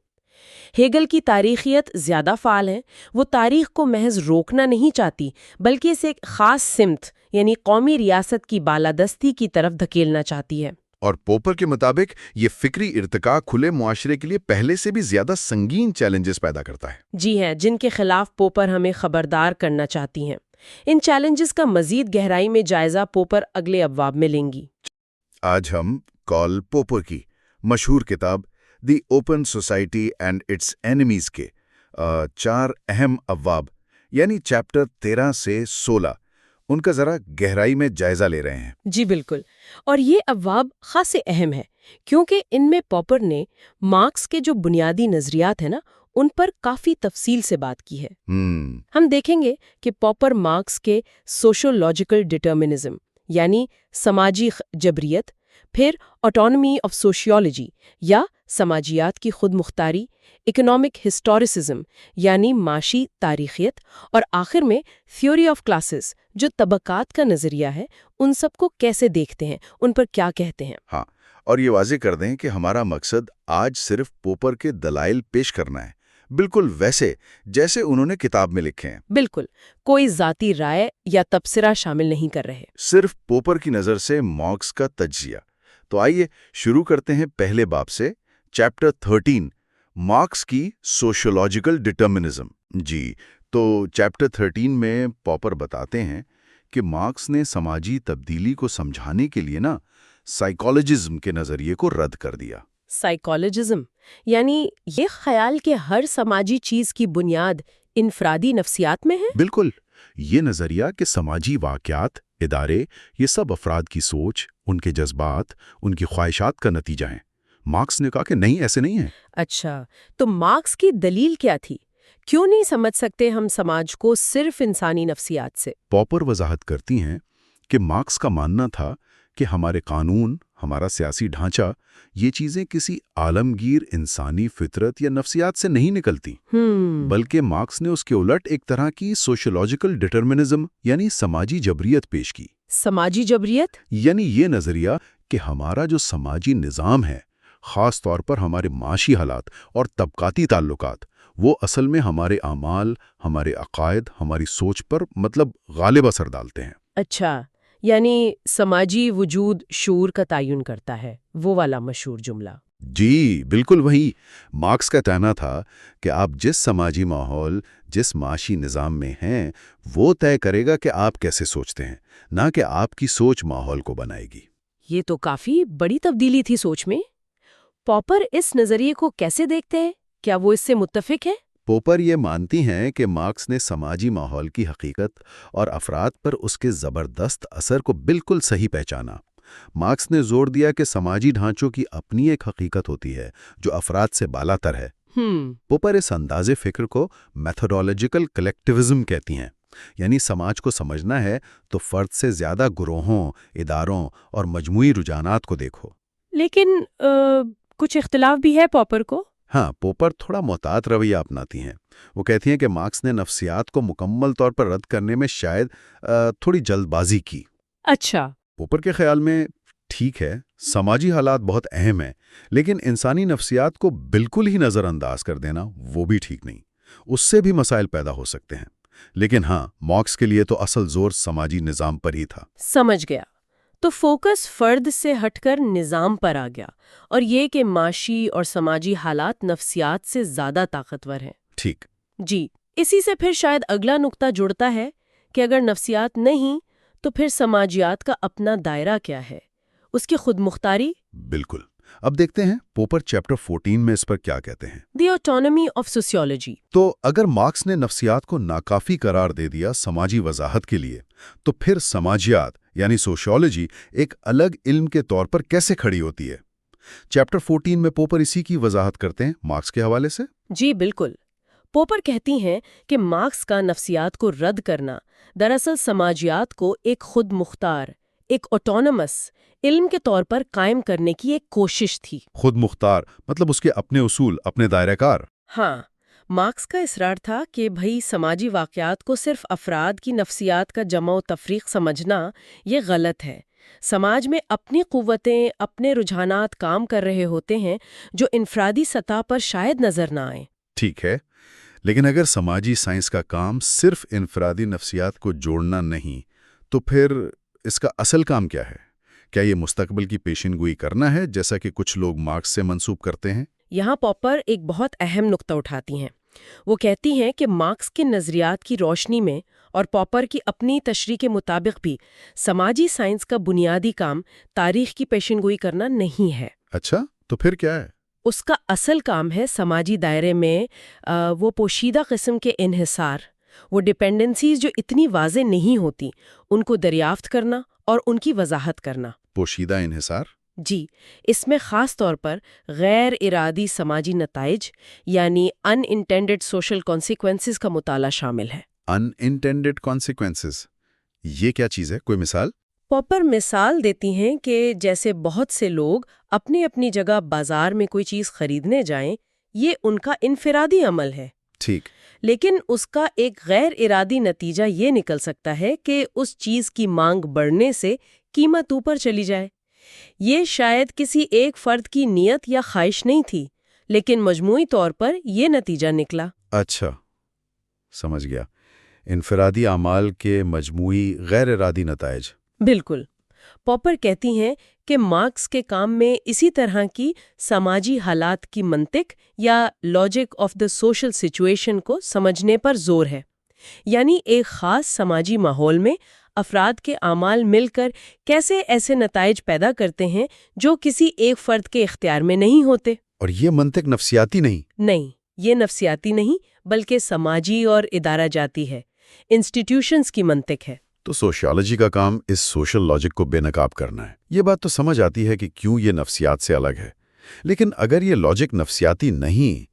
ہیگل کی تاریخیت زیادہ فعال ہے۔ وہ تاریخ کو محض روکنا نہیں چاہتی، بلکہ اسے ایک خاص سمت یعنی قومی ریاست کی بالادستی کی طرف دھکیلنا چاہتی ہے۔ اور پوپر کے مطابق یہ فکری ارتقاء کھلے معاشرے کے لیے پہلے سے بھی زیادہ سنگین چیلنجز پیدا کرتا ہے۔ جی ہیں، جن کے خلاف پوپر ہمیں خبردار کرنا چاہتی ہیں۔ ان چیلنجز کا مزید گہرائی میں جائزہ پوپر اگلے ابواب میں لیں گی۔ آج ہم کارل پوپر کی مشہور کتاب the open society and its enemies کے 4 اہم ابواب یعنی چیپٹر 13 سے 16 ان کا ذرا گہرائی میں جائزہ لے رہے ہیں۔ جی بالکل، اور یہ ابواب خاصے اہم ہے کیونکہ ان میں پاپر نے مارکس کے جو بنیادی نظریات ہیں نا، ان پر کافی تفصیل سے بات کی ہے۔ ہم دیکھیں گے کہ پاپر مارکس کے سوشولوجیکل ڈٹرمنزم یعنی سماجی جبریت، پھر آٹونومی آف سوشیولوجی یا سماجیات کی خود مختاری، اکنامک ہسٹوریسزم یعنی معاشی تاریخیت، اور آخر میں تھیوری آف کلاسز جو طبقات کا نظریہ ہے، ان سب کو کیسے دیکھتے ہیں، ان پر کیا کہتے ہیں۔ ہاں، اور یہ واضح کر دیں کہ ہمارا مقصد آج صرف پوپر کے دلائل پیش کرنا ہے، بالکل ویسے جیسے انہوں نے کتاب میں لکھے ہیں۔ بالکل، کوئی ذاتی رائے یا تبصرہ شامل نہیں کر رہے، صرف پوپر کی نظر سے مارکس کا تجزیہ۔ تو آئیے شروع کرتے ہیں پہلے باب سے، چیپٹر 13 مارکس کی سوشولوجیکل ڈٹرمنزم۔ جی، تو چیپٹر 13 میں پاپر بتاتے ہیں کہ مارکس نے سماجی تبدیلی کو سمجھانے کے لیے سائیکالوجزم کے نظریے کو رد کر دیا۔ سائیکالوجزم یعنی یہ خیال کہ ہر سماجی چیز کی بنیاد انفرادی نفسیات میں ہے؟ بالکل، یہ نظریہ کہ سماجی واقعات، ادارے، یہ سب افراد کی سوچ، ان کے جذبات، ان کی خواہشات کا نتیجہ ہیں۔ مارکس نے کہا کہ نہیں، ایسے نہیں ہے۔ اچھا، تو مارکس کی دلیل کیا تھی؟ کیوں نہیں سمجھ سکتے ہم سماج کو صرف انسانی نفسیات سے؟ پاپر وضاحت کرتی ہیں کہ مارکس کا ماننا تھا کہ ہمارے قانون، ہمارا سیاسی ڈھانچہ، یہ چیزیں کسی عالمگیر انسانی فطرت یا نفسیات سے نہیں نکلتی، بلکہ مارکس نے اس کے الٹ ایک طرح کی سوشولوجیکل ڈٹرمنزم یعنی سماجی جبریت پیش کی۔ سماجی جبریت یعنی یہ نظریہ کہ ہمارا جو سماجی نظام ہے، خاص طور پر ہمارے معاشی حالات اور طبقاتی تعلقات، وہ اصل میں ہمارے اعمال، ہمارے عقائد، ہماری سوچ پر غالب اثر ڈالتے ہیں۔ اچھا، یعنی سماجی وجود شعور کا تعین کرتا ہے، وہ والا مشہور جملہ۔ جی بالکل وہی۔ مارکس کا کہنا تھا کہ آپ جس سماجی ماحول، جس معاشی نظام میں ہیں، وہ طے کرے گا کہ آپ کیسے سوچتے ہیں، نہ کہ آپ کی سوچ ماحول کو بنائے گی۔ یہ تو کافی بڑی تبدیلی تھی سوچ میں۔ پاپر اس نظریے کو کیسے دیکھتے ہیں؟ کیا وہ اس سے متفق ہے؟ پوپر یہ مانتی ہیں کہ مارکس نے سماجی ماحول کی حقیقت اور افراد پر اس کے زبردست اثر کو بالکل صحیح پہچانا۔ مارکس نے زور دیا کہ سماجی ڈھانچوں کی اپنی ایک حقیقت ہوتی ہے جو افراد سے بالا تر ہے۔ پوپر اس انداز فکر کو میتھڈولوجیکل کلیکٹیوزم کہتی ہیں، یعنی سماج کو سمجھنا ہے تو فرد سے زیادہ گروہوں، اداروں اور مجموعی رجحانات کو دیکھو۔ لیکن کچھ اختلاف بھی ہے پاپر کو۔ ہاں، پوپر تھوڑا محتاط رویہ اپناتی ہیں۔ وہ کہتی ہیں کہ مارکس نے نفسیات کو مکمل طور پر رد کرنے میں شاید تھوڑی جلد بازی کی۔ اچھا، پوپر کے خیال میں ٹھیک ہے، سماجی حالات بہت اہم ہیں، لیکن انسانی نفسیات کو بالکل ہی نظر انداز کر دینا وہ بھی ٹھیک نہیں۔ اس سے بھی مسائل پیدا ہو سکتے ہیں۔ لیکن ہاں، مارکس کے لیے تو اصل زور سماجی نظام پر ہی تھا۔ سمجھ گیا۔ تو فوکس فرد سے ہٹ کر نظام پر آ گیا، اور یہ کہ معاشی اور سماجی حالات نفسیات سے زیادہ طاقتور ہیں۔ ٹھیک۔ جی، اسی سے پھر شاید اگلا نقطہ جڑتا ہے کہ اگر نفسیات نہیں تو پھر سماجیات کا اپنا دائرہ کیا ہے، اس کی خود مختاری۔ بالکل۔ اب دیکھتے ہیں پوپر چیپٹر 14 میں اس پر کیا کہتے ہیں۔ دی آٹونومی آف سوسیولوجی۔ تو اگر مارکس نے نفسیات کو ناکافی قرار دے دیا سماجی وضاحت کے لیے، تو پھر سماجیات یعنی سوشیولوجی ایک الگ علم کے طور پر کیسے کھڑی ہوتی ہے؟ چیپٹر 14 میں پوپر اسی کی وضاحت کرتے ہیں مارکس کے حوالے سے۔ جی بالکل، پوپر کہتی ہیں کہ مارکس کا نفسیات کو رد کرنا دراصل سماجیات کو ایک خود مختار، ایک آٹونومس علم کے طور پر قائم کرنے کی ایک کوشش تھی۔ خود مختار مطلب اس کے اپنے اصول، اپنے دائرہ کار۔ ہاں، مارکس کا اصرار تھا کہ بھئی سماجی واقعات کو صرف افراد کی نفسیات کا جمع و تفریق سمجھنا یہ غلط ہے۔ سماج میں اپنی قوتیں، اپنے رجحانات کام کر رہے ہوتے ہیں جو انفرادی سطح پر شاید نظر نہ آئیں۔ ٹھیک ہے، لیکن اگر سماجی سائنس کا کام صرف انفرادی نفسیات کو جوڑنا نہیں، تو پھر اس کا اصل کام کیا ہے؟ کیا یہ مستقبل کی پیشن گوئی کرنا ہے جیسا کہ کچھ لوگ مارکس سے منسوب کرتے ہیں؟ یہاں پوپر ایک بہت اہم نقطہ اٹھاتی ہیں۔ وہ کہتی ہیں کہ مارکس کے نظریات کی روشنی میں اور پوپر کی اپنی تشریح کے مطابق بھی سماجی سائنس کا بنیادی کام تاریخ کی پیشن گوئی کرنا نہیں ہے۔ اچھا، تو پھر کیا ہے؟ اس کا اصل کام ہے سماجی دائرے میں وہ پوشیدہ قسم کے انحصار، وہ ڈیپینڈنسیز جو اتنی واضح نہیں ہوتی، ان کو دریافت کرنا اور ان کی وضاحت کرنا۔ پوشیدہ انحصار؟ جی، اس میں خاص طور پر غیر ارادی سماجی نتائج یعنی ان انٹینڈڈ سوشل کانسیکوینسز کا مطالعہ شامل ہے۔ ان انٹینڈڈ کانسیکوینسز، یہ کیا چیز ہے؟ کوئی مثال؟ پوپر مثال دیتی ہیں کہ جیسے بہت سے لوگ اپنی اپنی جگہ بازار میں کوئی چیز خریدنے جائیں، یہ ان کا انفرادی عمل ہے۔ ٹھیک۔ لیکن اس کا ایک غیر ارادی نتیجہ یہ نکل سکتا ہے کہ اس چیز کی مانگ بڑھنے سے قیمت اوپر چلی جائے۔ یہ شاید کسی ایک فرد کی نیت یا خواہش نہیں تھی، لیکن مجموعی طور پر یہ نتیجہ نکلا۔ اچھا، سمجھ گیا۔ انفرادی اعمال کے مجموعی غیر ارادی نتائج۔ بالکل۔ پوپر کہتی ہیں کہ مارکس کے کام میں اسی طرح کی سماجی حالات کی منطق یا logic of the social situation کو سمجھنے پر زور ہے، یعنی ایک خاص سماجی ماحول میں افراد کے اعمال مل کر کیسے ایسے نتائج پیدا کرتے ہیں جو کسی ایک فرد کے اختیار میں نہیں ہوتے۔ اور یہ منطق نفسیاتی نہیں، یہ نفسیاتی نہیں بلکہ سماجی اور ادارہ جاتی ہے، انسٹیٹیوشنز کی منطق ہے۔ تو سوشیالوجی کا کام اس سوشل لاجک کو بے نقاب کرنا ہے۔ یہ بات تو سمجھ آتی ہے کہ کیوں یہ نفسیات سے الگ ہے، لیکن اگر یہ لاجک نفسیاتی نہیں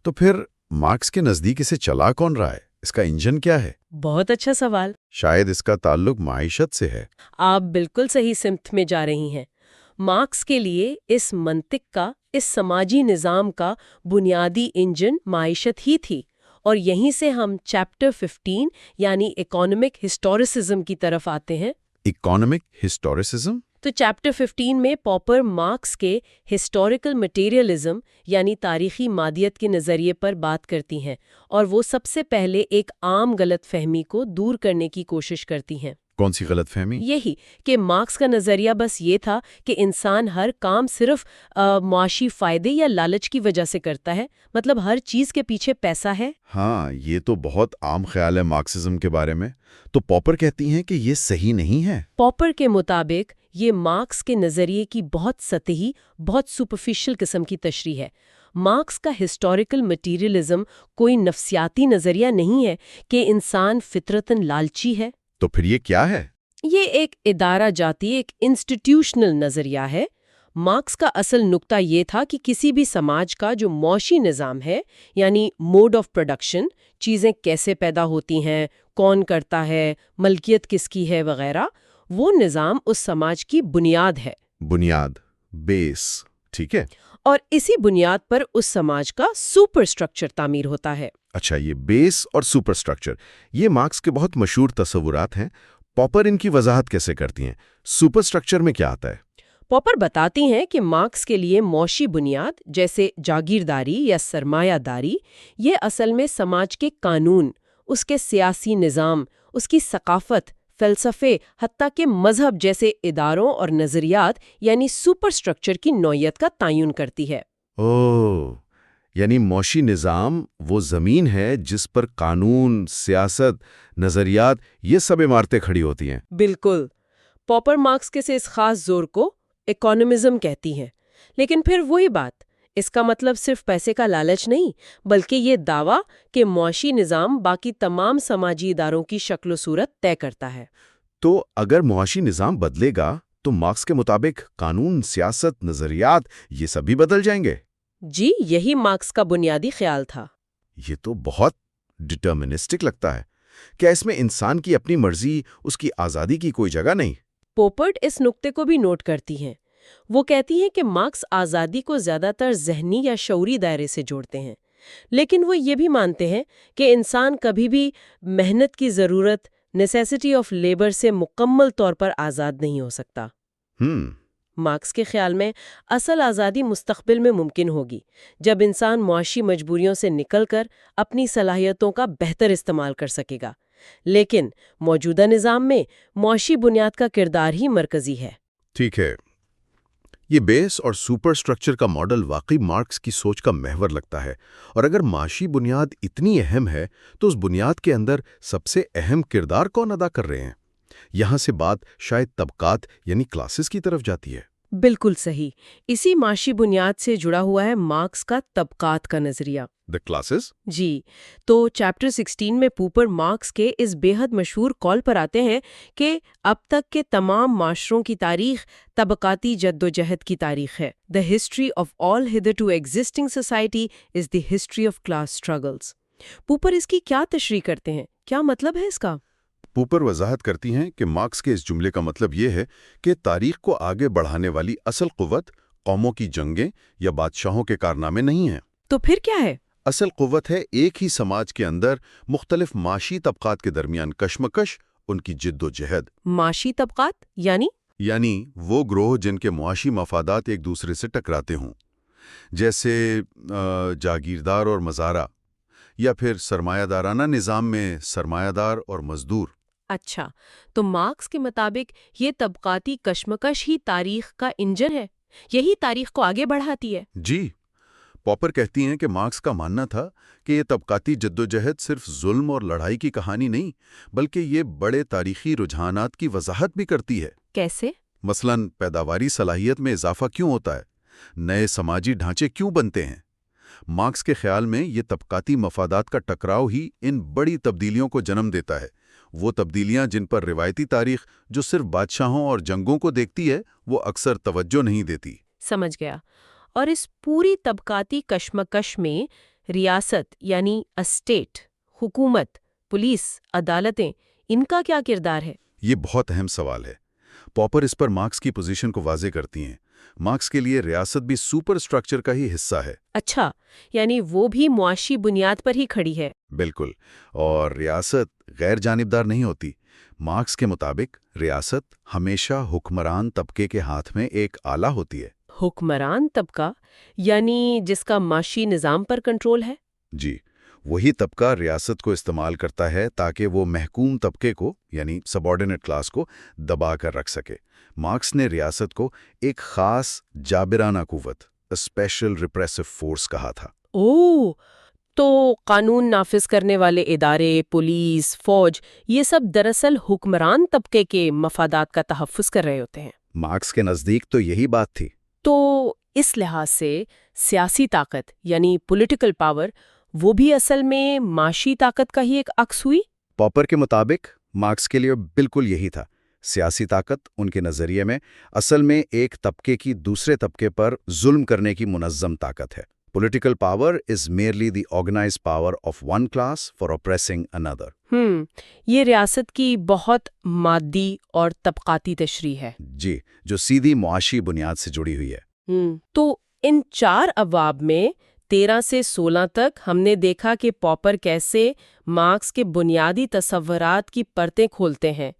تو پھر مارکس کے نزدیک اسے چلا کون رہا ہے؟ اس کا انجن کیا ہے؟ بہت اچھا سوال۔ شاید اس کا تعلق معیشت سے ہے۔ آپ بالکل صحیح سمت میں جا رہی ہیں۔ مارکس کے لیے اس منطق کا، اس سماجی نظام کا بنیادی انجن معیشت ہی تھی، اور یہیں سے ہم چیپٹر 15 یعنی اکانومک ہسٹوریسزم کی طرف آتے ہیں۔ اکانومک ہسٹوریسزم؟ تو چیپٹر 15 میں پوپر مارکس کے ہسٹوریکل مٹیریلزم یعنی تاریخی مادیت کے نظریے پر بات کرتی ہیں، اور وہ سب سے پہلے ایک عام غلط فہمی کو دور کرنے کی کوشش کرتی ہیں۔ کون سی غلط فہمی؟ یہی کہ مارکس کا نظریہ بس یہ تھا کہ انسان ہر کام صرف معاشی فائدے یا لالچ کی وجہ سے کرتا ہے، مطلب ہر چیز کے پیچھے پیسہ ہے۔ ہاں، یہ تو بہت عام خیال ہے مارکسزم کے بارے میں۔ تو پوپر کہتی ہیں کہ یہ صحیح نہیں ہے۔ پوپر کے مطابق یہ مارکس کے نظریے کی بہت سطحی، بہت سپرفیشل قسم کی تشریح ہے۔ مارکس کا ہسٹوریکل مٹیریلزم کوئی نفسیاتی نظریہ نہیں ہے کہ انسان فطرتاً لالچی ہے۔ تو پھر یہ کیا ہے؟ یہ ایک ادارہ جاتی، ایک انسٹیٹیوشنل نظریہ ہے۔ مارکس کا اصل نقطہ یہ تھا کہ کسی بھی سماج کا جو معاشی نظام ہے، یعنی موڈ آف پروڈکشن، چیزیں کیسے پیدا ہوتی ہیں، کون کرتا ہے، ملکیت کس کی ہے وغیرہ، وہ نظام اس سماج کی بنیاد ہے۔ بنیاد، بیس، ٹھیک ہے۔ اور اسی بنیاد پر اس سماج کا سپر اسٹرکچر تعمیر ہوتا ہے۔ اچھا، یہ بیس اور سپر اسٹرکچر، یہ مارکس کے بہت مشہور تصورات ہیں۔ پوپر ان کی وضاحت کیسے کرتی ہیں؟ سپر اسٹرکچر میں کیا آتا ہے؟ پوپر بتاتی ہیں کہ مارکس کے لیے معاشی بنیاد جیسے جاگیرداری یا سرمایہ داری، یہ اصل میں سماج کے قانون، اس کے سیاسی نظام، اس کی ثقافت، فلسفے، حتیٰ کہ مذہب جیسے اداروں اور نظریات یعنی سپر سٹرکچر کی نوعیت کا تعین کرتی ہے۔ یعنی معاشی نظام وہ زمین ہے جس پر قانون، سیاست، نظریات یہ سب عمارتیں کھڑی ہوتی ہیں۔ بالکل۔ پاپر مارکس اس خاص زور کو اکانومزم کہتی ہیں، لیکن پھر وہی بات، اس کا مطلب صرف پیسے کا لالچ نہیں، بلکہ یہ دعویٰ کہ معاشی نظام باقی تمام سماجی اداروں کی شکل و صورت طے کرتا ہے۔ تو اگر معاشی نظام بدلے گا تو مارکس کے مطابق قانون، سیاست، نظریات یہ سب بھی بدل جائیں گے؟ جی، یہی مارکس کا بنیادی خیال تھا۔ یہ تو بہت ڈٹرمنسٹک لگتا ہے۔ کیا اس میں انسان کی اپنی مرضی، اس کی آزادی کی کوئی جگہ نہیں؟ پوپرٹ اس نقطے کو بھی نوٹ کرتی ہیں۔ وہ کہتی ہیں کہ مارکس آزادی کو زیادہ تر ذہنی یا شعوری دائرے سے جوڑتے ہیں، لیکن وہ یہ بھی مانتے ہیں کہ انسان کبھی بھی محنت کی ضرورت، نیسیسٹی آف لیبر سے مکمل طور پر آزاد نہیں ہو سکتا۔ مارکس کے خیال میں اصل آزادی مستقبل میں ممکن ہوگی جب انسان معاشی مجبوریوں سے نکل کر اپنی صلاحیتوں کا بہتر استعمال کر سکے گا، لیکن موجودہ نظام میں معاشی بنیاد کا کردار ہی مرکزی ہے۔ ٹھیک ہے، یہ بیس اور سپر سٹرکچر کا ماڈل واقعی مارکس کی سوچ کا محور لگتا ہے، اور اگر معاشی بنیاد اتنی اہم ہے تو اس بنیاد کے اندر سب سے اہم کردار کون ادا کر رہے ہیں؟ یہاں سے بات شاید طبقات یعنی کلاسز کی طرف جاتی ہے۔ بالکل صحیح، اسی معاشی بنیاد سے جڑا ہوا ہے مارکس کا طبقات کا نظریہ۔ The classes؟ جی، تو چیپٹر 16 میں پوپر مارکس کے اس بے حد مشہور کال پر آتے ہیں کہ اب تک کے تمام معاشروں کی تاریخ طبقاتی جدوجہد کی تاریخ ہے۔ The history of all hitherto existing society is the history of class struggles۔ Popper اس کی کیا تشریح کرتے ہیں؟ کیا مطلب ہے اس کا؟ پوپر وضاحت کرتی ہیں کہ مارکس کے اس جملے کا مطلب یہ ہے کہ تاریخ کو آگے بڑھانے والی اصل قوت قوموں کی جنگیں یا بادشاہوں کے کارنامے نہیں ہیں۔ تو پھر کیا ہے؟ اصل قوت ہے ایک ہی سماج کے اندر مختلف معاشی طبقات کے درمیان کشمکش، ان کی جد و جہد۔ معاشی طبقات یعنی وہ گروہ جن کے معاشی مفادات ایک دوسرے سے ٹکراتے ہوں، جیسے جاگیردار اور مزارع، یا پھر سرمایہ دارانہ نظام میں سرمایہ دار اور مزدور۔ اچھا، تو مارکس کے مطابق یہ طبقاتی کشمکش ہی تاریخ کا انجن ہے، یہی تاریخ کو آگے بڑھاتی ہے۔ جی، پاپر کہتی ہیں کہ مارکس کا ماننا تھا کہ یہ طبقاتی جدوجہد صرف ظلم اور لڑائی کی کہانی نہیں، بلکہ یہ بڑے تاریخی رجحانات کی وضاحت بھی کرتی ہے۔ کیسے؟ مثلاً پیداواری صلاحیت میں اضافہ کیوں ہوتا ہے، نئے سماجی ڈھانچے کیوں بنتے ہیں۔ مارکس کے خیال میں یہ طبقاتی مفادات کا ٹکراؤ ہی ان بڑی تبدیلیوں کو جنم دیتا ہے، وہ تبدیلیاں جن پر روایتی تاریخ جو صرف بادشاہوں اور جنگوں کو دیکھتی ہے وہ اکثر توجہ نہیں دیتی۔ سمجھ گیا۔ اور اس پوری طبقاتی کشمکش میں ریاست یعنی اسٹیٹ، حکومت، پولیس، عدالتیں، ان کا کیا کردار ہے؟ یہ بہت اہم سوال ہے۔ پاپر اس پر مارکس کی پوزیشن کو واضح کرتی ہیں۔ مارکس کے لیے ریاست بھی سپر سٹرکچر کا ہی حصہ ہے۔ اچھا، یعنی وہ بھی معاشی بنیاد پر ہی کھڑی ہے۔ بالکل، اور ریاست غیر جانبدار نہیں ہوتی۔ مارکس کے مطابق ریاست ہمیشہ حکمران طبقے کے ہاتھ میں ایک آلہ ہوتی ہے۔ حکمران طبقہ یعنی جس کا معاشی نظام پر کنٹرول ہے؟ جی، وہی طبقہ ریاست کو استعمال کرتا ہے تاکہ وہ محکوم طبقے کو یعنی سبارڈینیٹ کلاس کو دبا کر رکھ سکے۔ مارکس نے ریاست کو ایک خاص جابرانہ قوت، اسپیشل ریپریسو فورس کہا تھا۔ تو قانون نافذ کرنے ادارے ادارے، پولیس، فوج، یہ سب دراصل حکمران طبقے کے مفادات کا تحفظ کر رہے ہوتے ہیں۔ مارکس کے نزدیک تو یہی بات تھی۔ تو اس لحاظ سے سیاسی طاقت یعنی پولیٹیکل پاور وہ بھی اصل میں معاشی طاقت کا ہی ایک عکس ہوئی؟ پاپر کے مطابق مارکس کے لیے بالکل یہی تھا۔ سیاسی طاقت ان کے نظریے میں اصل میں ایک طبقے کی دوسرے طبقے پر ظلم کرنے کی منظم طاقت ہے۔ Political power is merely the organized power of one class for oppressing another۔ یہ ریاست کی بہت مادی اور طبقاتی تشریح ہے۔ جی، جو سیدھی معاشی بنیاد سے جڑی ہوئی ہے۔ تو ان 4 ابواب میں 13 سے 16 تک ہم نے دیکھا کہ پاپر کیسے مارکس کے بنیادی تصورات کی پرتیں کھولتے ہیں۔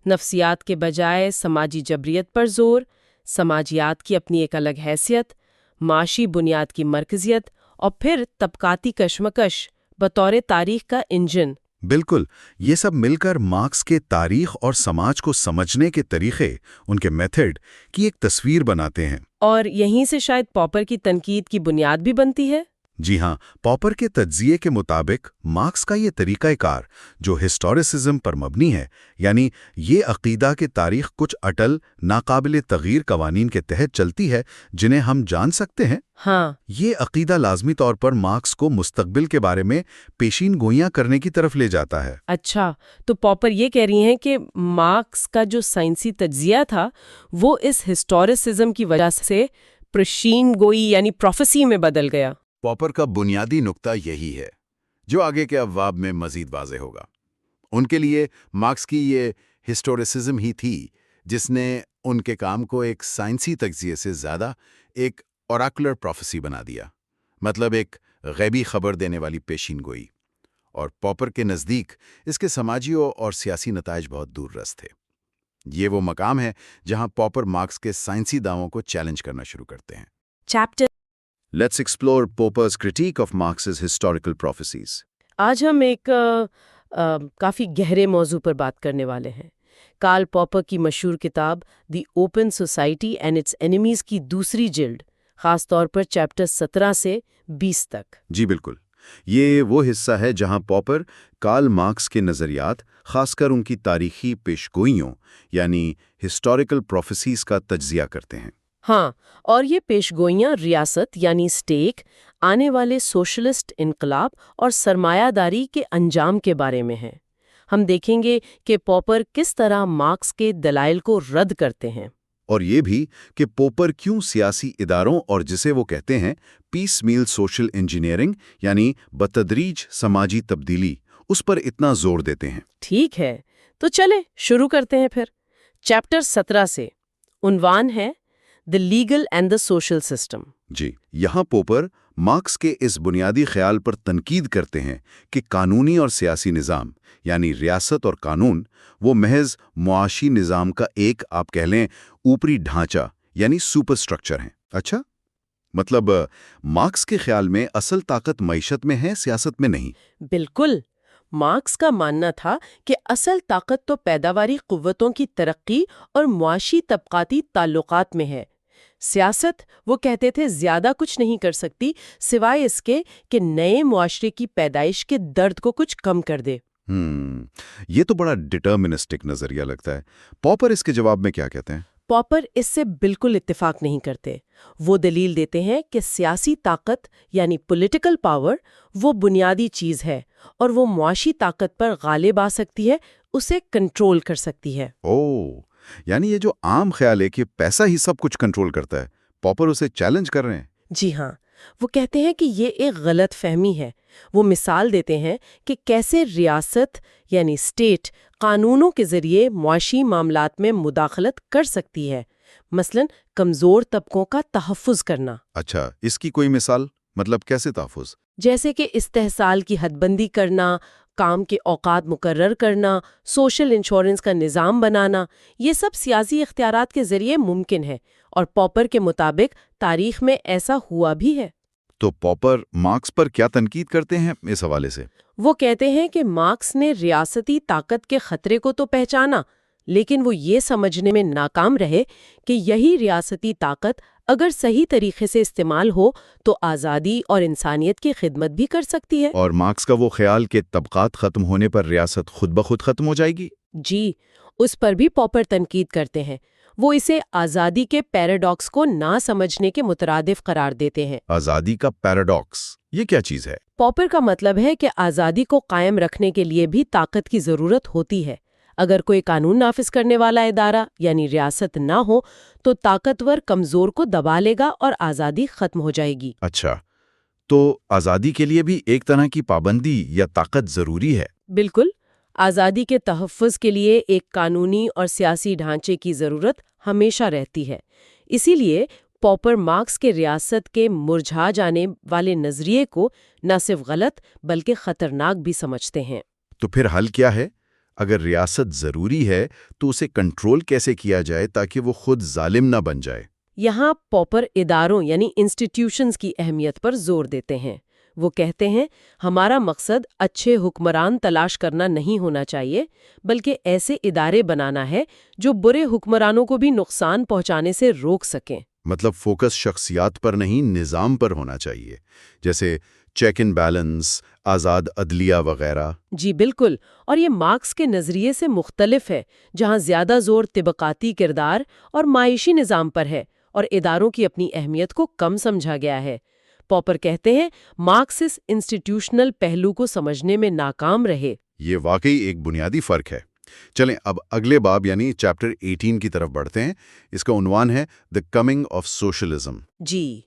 نفسیات کے بجائے سماجی جبریت پر زور، سماجیات کی اپنی ایک الگ حیثیت، معاشی بنیاد کی مرکزیت، اور پھر طبقاتی کشمکش بطور تاریخ کا انجن۔ بالکل، یہ سب مل کر مارکس کے تاریخ اور سماج کو سمجھنے کے طریقے، ان کے میتھڈ کی ایک تصویر بناتے ہیں۔ اور یہیں سے شاید پاپر کی تنقید کی بنیاد بھی بنتی ہے۔ جی ہاں، پاپر کے تجزیے کے مطابق مارکس کا یہ طریقہ کار جو ہسٹوریسزم پر مبنی ہے، یعنی یہ عقیدہ کہ تاریخ کچھ اٹل، ناقابل تغیر قوانین کے تحت چلتی ہے جنہیں ہم جان سکتے ہیں، ہاں، یہ عقیدہ لازمی طور پر مارکس کو مستقبل کے بارے میں پیشین گوئیاں کرنے کی طرف لے جاتا ہے۔ اچھا، تو پاپر یہ کہہ رہی ہیں کہ مارکس کا جو سائنسی تجزیہ تھا وہ اس ہسٹوریسزم کی وجہ سے پرشین گوئی یعنی پروفیسی میں بدل گیا۔ پاپر کا بنیادی نقطہ یہی ہے، جو آگے کے ابواب میں مزید واضح ہوگا۔ ان کے لیے مارکس کی یہ ہسٹوریسزم ہی تھی جس نے ان کے کام کو ایک سائنسی تجزیے سے زیادہ ایک اوریکولر پروفیسی بنا دیا، مطلب ایک غیبی خبر دینے والی پیشین گوئی۔ اور پاپر کے نزدیک اس کے سماجی اور سیاسی نتائج بہت دور رس تھے۔ یہ وہ مقام ہے جہاں پاپر مارکس کے سائنسی دعووں کو چیلنج کرنا شروع کرتے ہیں۔ Chapter Let's explore Popper's critique of Marx's historical prophecies. آج ہم ایک کافی گہرے موضوع پر بات کرنے والے ہیں۔ کارل پاپر کی مشہور کتاب the open society and its enemies کی دوسری جلد، خاص طور پر چیپٹر 17 سے 20 تک۔ جی بالکل، یہ وہ حصہ ہے جہاں پاپر کارل مارکس کے نظریات، خاص کر ان کی تاریخی پیشگوئیوں یعنی ہسٹوریکل پروفیسیز کا تجزیہ کرتے ہیں۔ ہاں، اور یہ پیشگوئیاں ریاست یعنی اسٹیک، آنے والے سوشلسٹ انقلاب اور سرمایہ داری کے انجام کے بارے میں ہیں۔ ہم دیکھیں گے کہ پاپر کس طرح مارکس کے دلائل کو رد کرتے ہیں، اور یہ بھی کہ پوپر کیوں سیاسی اداروں اور جسے وہ کہتے ہیں پیس میل سوشل انجینئرنگ یعنی بتدریج سماجی تبدیلی، اس پر اتنا زور دیتے ہیں۔ ٹھیک ہے، تو چلیں شروع کرتے ہیں پھر۔ چیپٹر 17 سے عنوان ہے The Legal and the Social System۔ جی، یہاں پوپر مارکس کے اس بنیادی خیال پر تنقید کرتے ہیں کہ قانونی اور سیاسی نظام یعنی ریاست اور قانون وہ محض معاشی نظام کا ایک آپ کہہ لیں اوپری ڈھانچہ یعنی سپر سٹرکچر ہیں۔ اچھا، مطلب مارکس کے خیال میں اصل طاقت معیشت میں ہے، سیاست میں نہیں۔ بالکل، مارکس کا ماننا تھا کہ اصل طاقت تو پیداواری قوتوں کی ترقی اور معاشی طبقاتی تعلقات میں ہے۔ سیاست، وہ کہتے تھے، زیادہ کچھ نہیں کر سکتی سوائے اس کے کہ نئے معاشرے کی پیدائش کے درد کو کچھ کم کر دے۔ یہ تو بڑا ڈٹرمنسٹک نظریہ لگتا ہے۔ پاپر اس کے جواب میں کیا کہتے ہیں؟ پاپر اس سے بالکل اتفاق نہیں کرتے۔ وہ دلیل دیتے ہیں کہ سیاسی طاقت یعنی پولیٹیکل پاور وہ بنیادی چیز ہے اور وہ معاشی طاقت پر غالب آ سکتی ہے، اسے کنٹرول کر سکتی ہے۔ یعنی یہ جو عام خیال ہے کہ پیسہ ہی سب کچھ کنٹرول کرتا ہے، پاپر اسے چیلنج کر رہے ہیں۔ جی ہاں، وہ کہتے ہیں کہ یہ ایک غلط فہمی ہے۔ وہ مثال دیتے ہیں کہ کیسے ریاست یعنی اسٹیٹ قانونوں کے ذریعے معاشی معاملات میں مداخلت کر سکتی ہے، مثلاً کمزور طبقوں کا تحفظ کرنا۔ اچھا، اس کی کوئی مثال؟ مطلب کیسے تحفظ؟ جیسے کہ استحصال کی حد بندی کرنا، کام کے اوقات مقرر کرنا، سوشل انشورنس کا نظام بنانا، یہ سب سیاسی اختیارات کے ذریعے ممکن ہے، اور پاپر کے مطابق تاریخ میں ایسا ہوا بھی ہے۔ تو پاپر مارکس پر کیا تنقید کرتے ہیں اس حوالے سے؟ وہ کہتے ہیں کہ مارکس نے ریاستی طاقت کے خطرے کو تو پہچانا، لیکن وہ یہ سمجھنے میں ناکام رہے کہ یہی ریاستی طاقت اگر صحیح طریقے سے استعمال ہو تو آزادی اور انسانیت کی خدمت بھی کر سکتی ہے۔ اور مارکس کا وہ خیال کہ طبقات ختم ہونے پر ریاست خود بخود ختم ہو جائے گی؟ جی، اس پر بھی پاپر تنقید کرتے ہیں۔ وہ اسے آزادی کے پیراڈاکس کو نہ سمجھنے کے مترادف قرار دیتے ہیں۔ آزادی کا پیراڈاکس یہ کیا چیز ہے؟ پاپر کا مطلب ہے کہ آزادی کو قائم رکھنے کے لیے بھی طاقت کی ضرورت ہوتی ہے۔ اگر کوئی قانون نافذ کرنے والا ادارہ یعنی ریاست نہ ہو تو طاقتور کمزور کو دبا لے گا اور آزادی ختم ہو جائے گی۔ اچھا، تو آزادی کے لیے بھی ایک طرح کی پابندی یا طاقت ضروری ہے؟ بالکل، آزادی کے تحفظ کے لیے ایک قانونی اور سیاسی ڈھانچے کی ضرورت ہمیشہ رہتی ہے۔ اسی لیے پاپر مارکس کے ریاست کے مرجھا جانے والے نظریے کو نہ صرف غلط بلکہ خطرناک بھی سمجھتے ہیں۔ تو پھر حل کیا ہے؟ اگر ریاست ضروری ہے تو اسے کنٹرول کیسے کیا جائے تاکہ وہ خود ظالم نہ بن جائے؟ یہاں پاپر اداروں یعنی انسٹیٹیوشنز کی اہمیت پر زور دیتے ہیں۔ وہ کہتے ہیں ہمارا مقصد اچھے حکمران تلاش کرنا نہیں ہونا چاہیے، بلکہ ایسے ادارے بنانا ہے جو برے حکمرانوں کو بھی نقصان پہنچانے سے روک سکیں۔ مطلب فوکس شخصیات پر نہیں، نظام پر ہونا چاہیے، جیسے چیک اینڈ بیلنس، آزاد عدلیہ وغیرہ۔ جی بالکل، اور یہ مارکس کے نظریے سے مختلف ہے، جہاں زیادہ زور طبقاتی کردار اور معاشی نظام پر ہے اور اداروں کی اپنی اہمیت کو کم سمجھا گیا ہے۔ پاپر کہتے ہیں مارکس اس انسٹیٹیوشنل پہلو کو سمجھنے میں ناکام رہے۔ یہ واقعی ایک بنیادی فرق ہے۔ چلیں اب اگلے باب یعنی چیپٹر 18 کی طرف بڑھتے ہیں۔ اس کا عنوان ہے دی کمنگ آف سوشلزم۔ جی،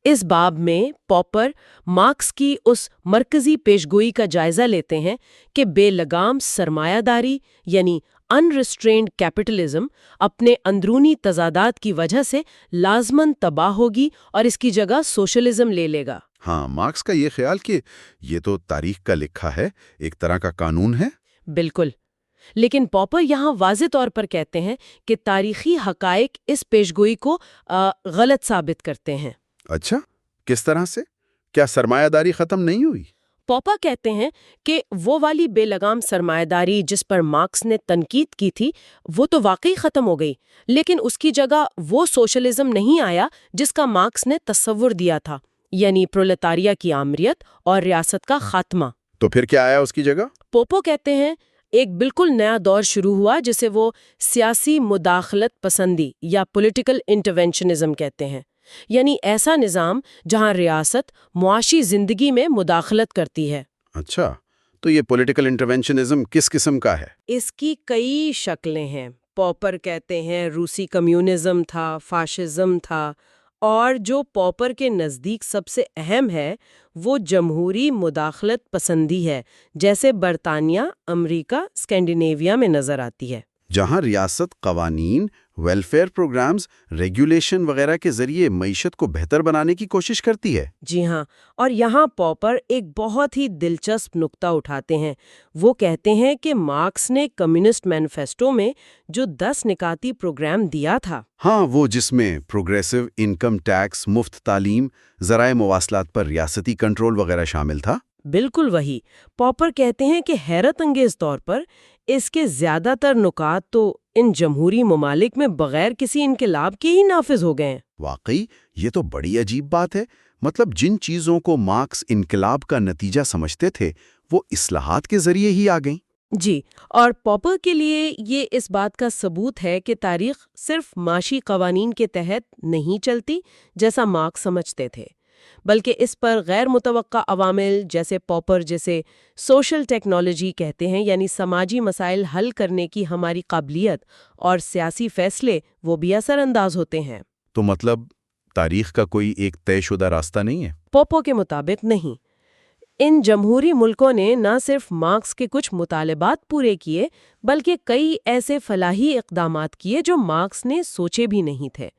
اس باب میں پاپر مارکس کی اس مرکزی پیشگوئی کا جائزہ لیتے ہیں کہ بے لگام سرمایہ داری یعنی انریسٹرینڈ کیپٹلزم اپنے اندرونی تضادات کی وجہ سے لازماً تباہ ہوگی اور اس کی جگہ سوشلزم لے لے گا۔ ہاں، مارکس کا یہ خیال کہ یہ تو تاریخ کا لکھا ہے، ایک طرح کا قانون ہے۔ بالکل، لیکن پاپر یہاں واضح طور پر کہتے ہیں کہ تاریخی حقائق اس پیشگوئی کو غلط ثابت کرتے ہیں۔ اچھا، کس طرح سے؟ کیا سرمایہ داری ختم نہیں ہوئی؟ پاپا کہتے ہیں کہ وہ والی بے لگام سرمایہ داری جس پر مارکس نے تنقید کی تھی وہ تو واقعی ختم ہو گئی، لیکن اس کی جگہ وہ سوشلزم نہیں آیا جس کا مارکس نے تصور دیا تھا، یعنی پرولتاریہ کی آمریت اور ریاست کا خاتمہ۔ تو پھر کیا آیا اس کی جگہ؟ پوپو کہتے ہیں ایک بالکل نیا دور شروع ہوا جسے وہ سیاسی مداخلت پسندی یا پولیٹیکل انٹرونشنزم کہتے ہیں، یعنی ایسا نظام جہاں ریاست معاشی زندگی میں مداخلت کرتی ہے۔ اچھا، تو یہ پولیٹیکل انٹرونشنزم کس قسم کا ہے؟ اس کی کئی شکلیں ہیں۔ پاپر کہتے ہیں روسی کمیونزم تھا، فاشزم تھا، اور جو پاپر کے نزدیک سب سے اہم ہے وہ جمہوری مداخلت پسندی ہے، جیسے برطانیہ، امریکہ، اسکینڈینیویا میں نظر آتی ہے، جہاں ریاست قوانین، ویلفیئر پروگرامز، ریگولیشن وغیرہ کے ذریعے معیشت کو بہتر بنانے کی کوشش کرتی ہے۔ جی ہاں، اور یہاں پاپر ایک بہت ہی دلچسپ نقطہ اٹھاتے ہیں۔ وہ کہتے ہیں کہ مارکس نے کمیونسٹ مینیفیسٹو میں جو 10 نکاتی پروگرام دیا تھا، ہاں، وہ جس میں پروگریسو انکم ٹیکس، مفت تعلیم، ذرائع مواصلات پر ریاستی کنٹرول وغیرہ شامل تھا، بالکل وہی۔ پاپر کہتے ہیں کہ حیرت انگیز طور پر اس کے زیادہ تر نکات تو ان جمہوری ممالک میں بغیر کسی انقلاب کے ہی نافذ ہو گئے ہیں۔ واقعی یہ تو بڑی عجیب بات ہے۔ مطلب جن چیزوں کو مارکس انقلاب کا نتیجہ سمجھتے تھے وہ اصلاحات کے ذریعے ہی آ گئیں۔ جی، اور پاپر کے لیے یہ اس بات کا ثبوت ہے کہ تاریخ صرف معاشی قوانین کے تحت نہیں چلتی جیسا مارکس سمجھتے تھے، بلکہ اس پر غیر متوقع عوامل جیسے پاپر جیسے سوشل ٹیکنالوجی کہتے ہیں، یعنی سماجی مسائل حل کرنے کی ہماری قابلیت اور سیاسی فیصلے وہ بھی اثر انداز ہوتے ہیں۔ تو مطلب تاریخ کا کوئی ایک طے شدہ راستہ نہیں ہے؟ پوپو کے مطابق نہیں۔ ان جمہوری ملکوں نے نہ صرف مارکس کے کچھ مطالبات پورے کیے بلکہ کئی ایسے فلاحی اقدامات کیے جو مارکس نے سوچے بھی نہیں تھے۔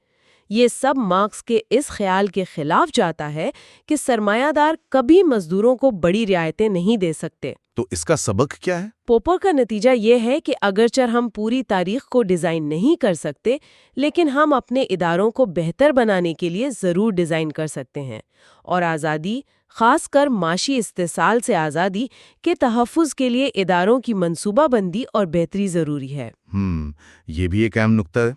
یہ سب مارکس کے اس خیال کے خلاف جاتا ہے کہ سرمایہ دار کبھی مزدوروں کو بڑی رعایتیں نہیں دے سکتے۔ تو اس کا سبق کیا ہے؟ پوپر کا نتیجہ یہ ہے کہ اگرچہ ہم پوری تاریخ کو ڈیزائن نہیں کر سکتے، لیکن ہم اپنے اداروں کو بہتر بنانے کے لیے ضرور ڈیزائن کر سکتے ہیں، اور آزادی، خاص کر معاشی استحصال سے آزادی کے تحفظ کے لیے اداروں کی منصوبہ بندی اور بہتری ضروری ہے۔ یہ بھی ایک اہم نقطہ ہے۔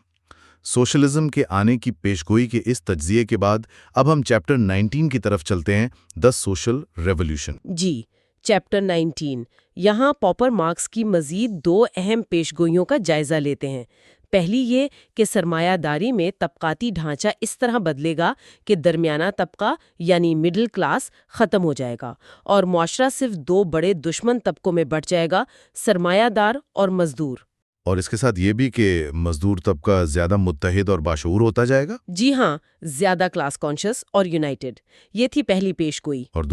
سوشلزم کے آنے کی پیشگوئی کے اس تجزیے کے بعد اب ہم چیپٹر 19 کی طرف چلتے ہیں، دی سوشل ریولوشن۔ جی، چیپٹر 19 یہاں پاپر مارکس کی مزید 2 اہم پیشگوئیوں کا جائزہ لیتے ہیں۔ پہلی یہ کہ سرمایہ داری میں طبقاتی ڈھانچہ اس طرح بدلے گا کہ درمیانہ طبقہ یعنی مڈل کلاس ختم ہو جائے گا اور معاشرہ صرف 2 بڑے دشمن طبقوں میں بٹ جائے گا، سرمایہ دار اور مزدور۔ اور اس کے ساتھ یہ بھی کہ مزدور طبقہ زیادہ متحد اور باشعور ہوتا جائے گا۔ جی ہاں، زیادہ کلاس کانشس اور یونائٹڈ۔ یہ تھی پہلی پیشگوئی۔ اور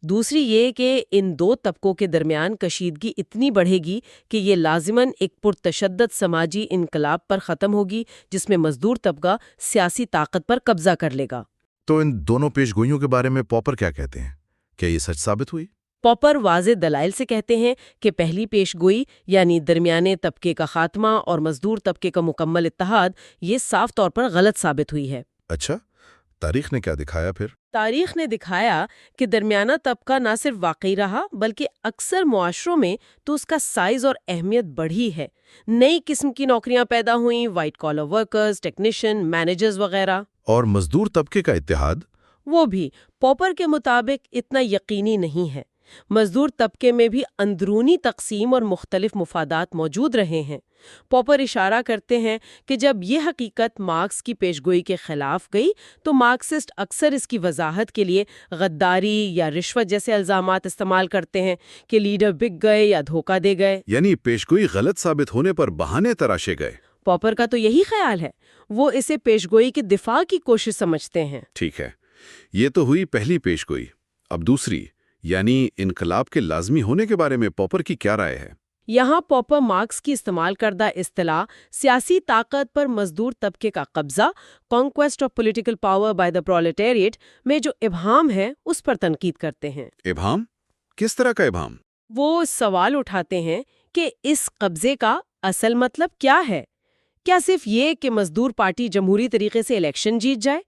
دوسری یہ کہ ان 2 طبقوں کے درمیان کشیدگی اتنی بڑھے گی کہ یہ لازماً ایک پرتشدد سماجی انقلاب پر ختم ہوگی جس میں مزدور طبقہ سیاسی طاقت پر قبضہ کر لے گا۔ تو ان دونوں پیشگوئیوں کے بارے میں پاپر کیا کہتے ہیں؟ کیا یہ سچ ثابت ہوئی؟ پاپر واضح دلائل سے کہتے ہیں کہ پہلی پیشگوئی یعنی درمیانے طبقے کا خاتمہ اور مزدور طبقے کا مکمل اتحاد، یہ صاف طور پر غلط ثابت ہوئی ہے۔ اچھا، تاریخ نے کیا دکھایا پھر؟ تاریخ نے دکھایا کہ درمیانہ طبقہ نہ صرف واقعی رہا بلکہ اکثر معاشروں میں تو اس کا سائز اور اہمیت بڑھی ہے. نئی قسم کی نوکریاں پیدا ہوئیں، white collar workers, technician, managers وغیرہ. اور مزدور طبقے کا اتحاد؟ وہ بھی پاپر کے مطابق اتنا یقینی نہیں ہے. مزدور طبقے میں بھی اندرونی تقسیم اور مختلف مفادات موجود رہے ہیں. پاپر اشارہ کرتے ہیں کہ جب یہ حقیقت مارکس کی پیشگوئی کے خلاف گئی تو مارکسسٹ اکثر اس کی وضاحت کے لیے غداری یا رشوت جیسے الزامات استعمال کرتے ہیں کہ لیڈر بک گئے یا دھوکہ دے گئے. یعنی پیشگوئی غلط ثابت ہونے پر بہانے تراشے گئے. پاپر کا تو یہی خیال ہے. وہ اسے پیشگوئی کے دفاع کی کوشش سمجھتے ہیں. ٹھیک ہے، یہ تو ہوئی پہلی پیشگوئی. اب دوسری، یعنی انقلاب کے لازمی ہونے کے بارے میں پاپر کی کیا رائے ہے؟ یہاں پاپر مارکس کی استعمال کردہ اصطلاح سیاسی طاقت پر مزدور طبقے کا قبضہ، conquest of political power by the proletariat میں جو ابہام ہے اس پر تنقید کرتے ہیں. ابہام؟ کس طرح کا ابہام؟ وہ سوال اٹھاتے ہیں کہ اس قبضے کا اصل مطلب کیا ہے؟ کیا صرف یہ کہ مزدور پارٹی جمہوری طریقے سے الیکشن جیت جائے،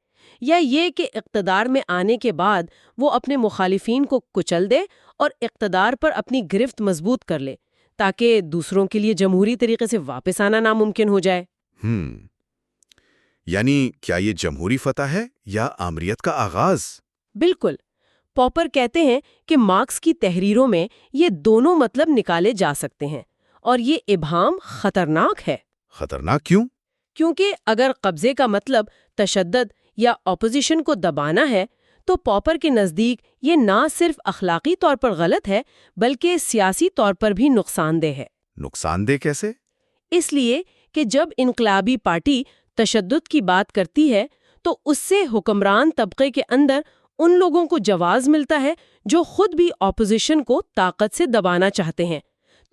یا یہ کہ اقتدار میں آنے کے بعد وہ اپنے مخالفین کو کچل دے اور اقتدار پر اپنی گرفت مضبوط کر لے تاکہ دوسروں کے لیے جمہوری طریقے سے واپس آنا ناممکن ہو جائے؟ یعنی کیا یہ جمہوری فتح ہے یا آمریت کا آغاز؟ بالکل. پاپر کہتے ہیں کہ مارکس کی تحریروں میں یہ دونوں مطلب نکالے جا سکتے ہیں، اور یہ ابہام خطرناک ہے. خطرناک کیوں؟ کیونکہ اگر قبضے کا مطلب تشدد یا اپوزیشن کو دبانا ہے تو پاپر کے نزدیک یہ نہ صرف اخلاقی طور پر غلط ہے بلکہ سیاسی طور پر بھی نقصان دہ ہے. نقصان دہ کیسے؟ اس لیے کہ جب انقلابی پارٹی تشدد کی بات کرتی ہے تو اس سے حکمران طبقے کے اندر ان لوگوں کو جواز ملتا ہے جو خود بھی اپوزیشن کو طاقت سے دبانا چاہتے ہیں.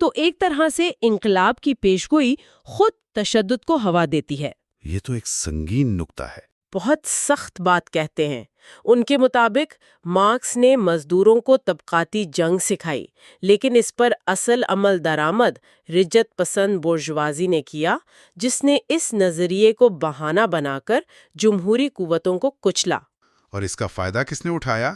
تو ایک طرح سے انقلاب کی پیشگوئی خود تشدد کو ہوا دیتی ہے. یہ تو ایک سنگین نکتہ ہے. بہت سخت بات کہتے ہیں. ان کے مطابق مارکس نے مزدوروں کو طبقاتی جنگ سکھائی، لیکن اس پر اصل عمل درآمد رجت پسند بورژوازی نے کیا، جس نے اس نظریے کو بہانہ بنا کر جمہوری قوتوں کو کچلا. اور اس کا فائدہ کس نے اٹھایا؟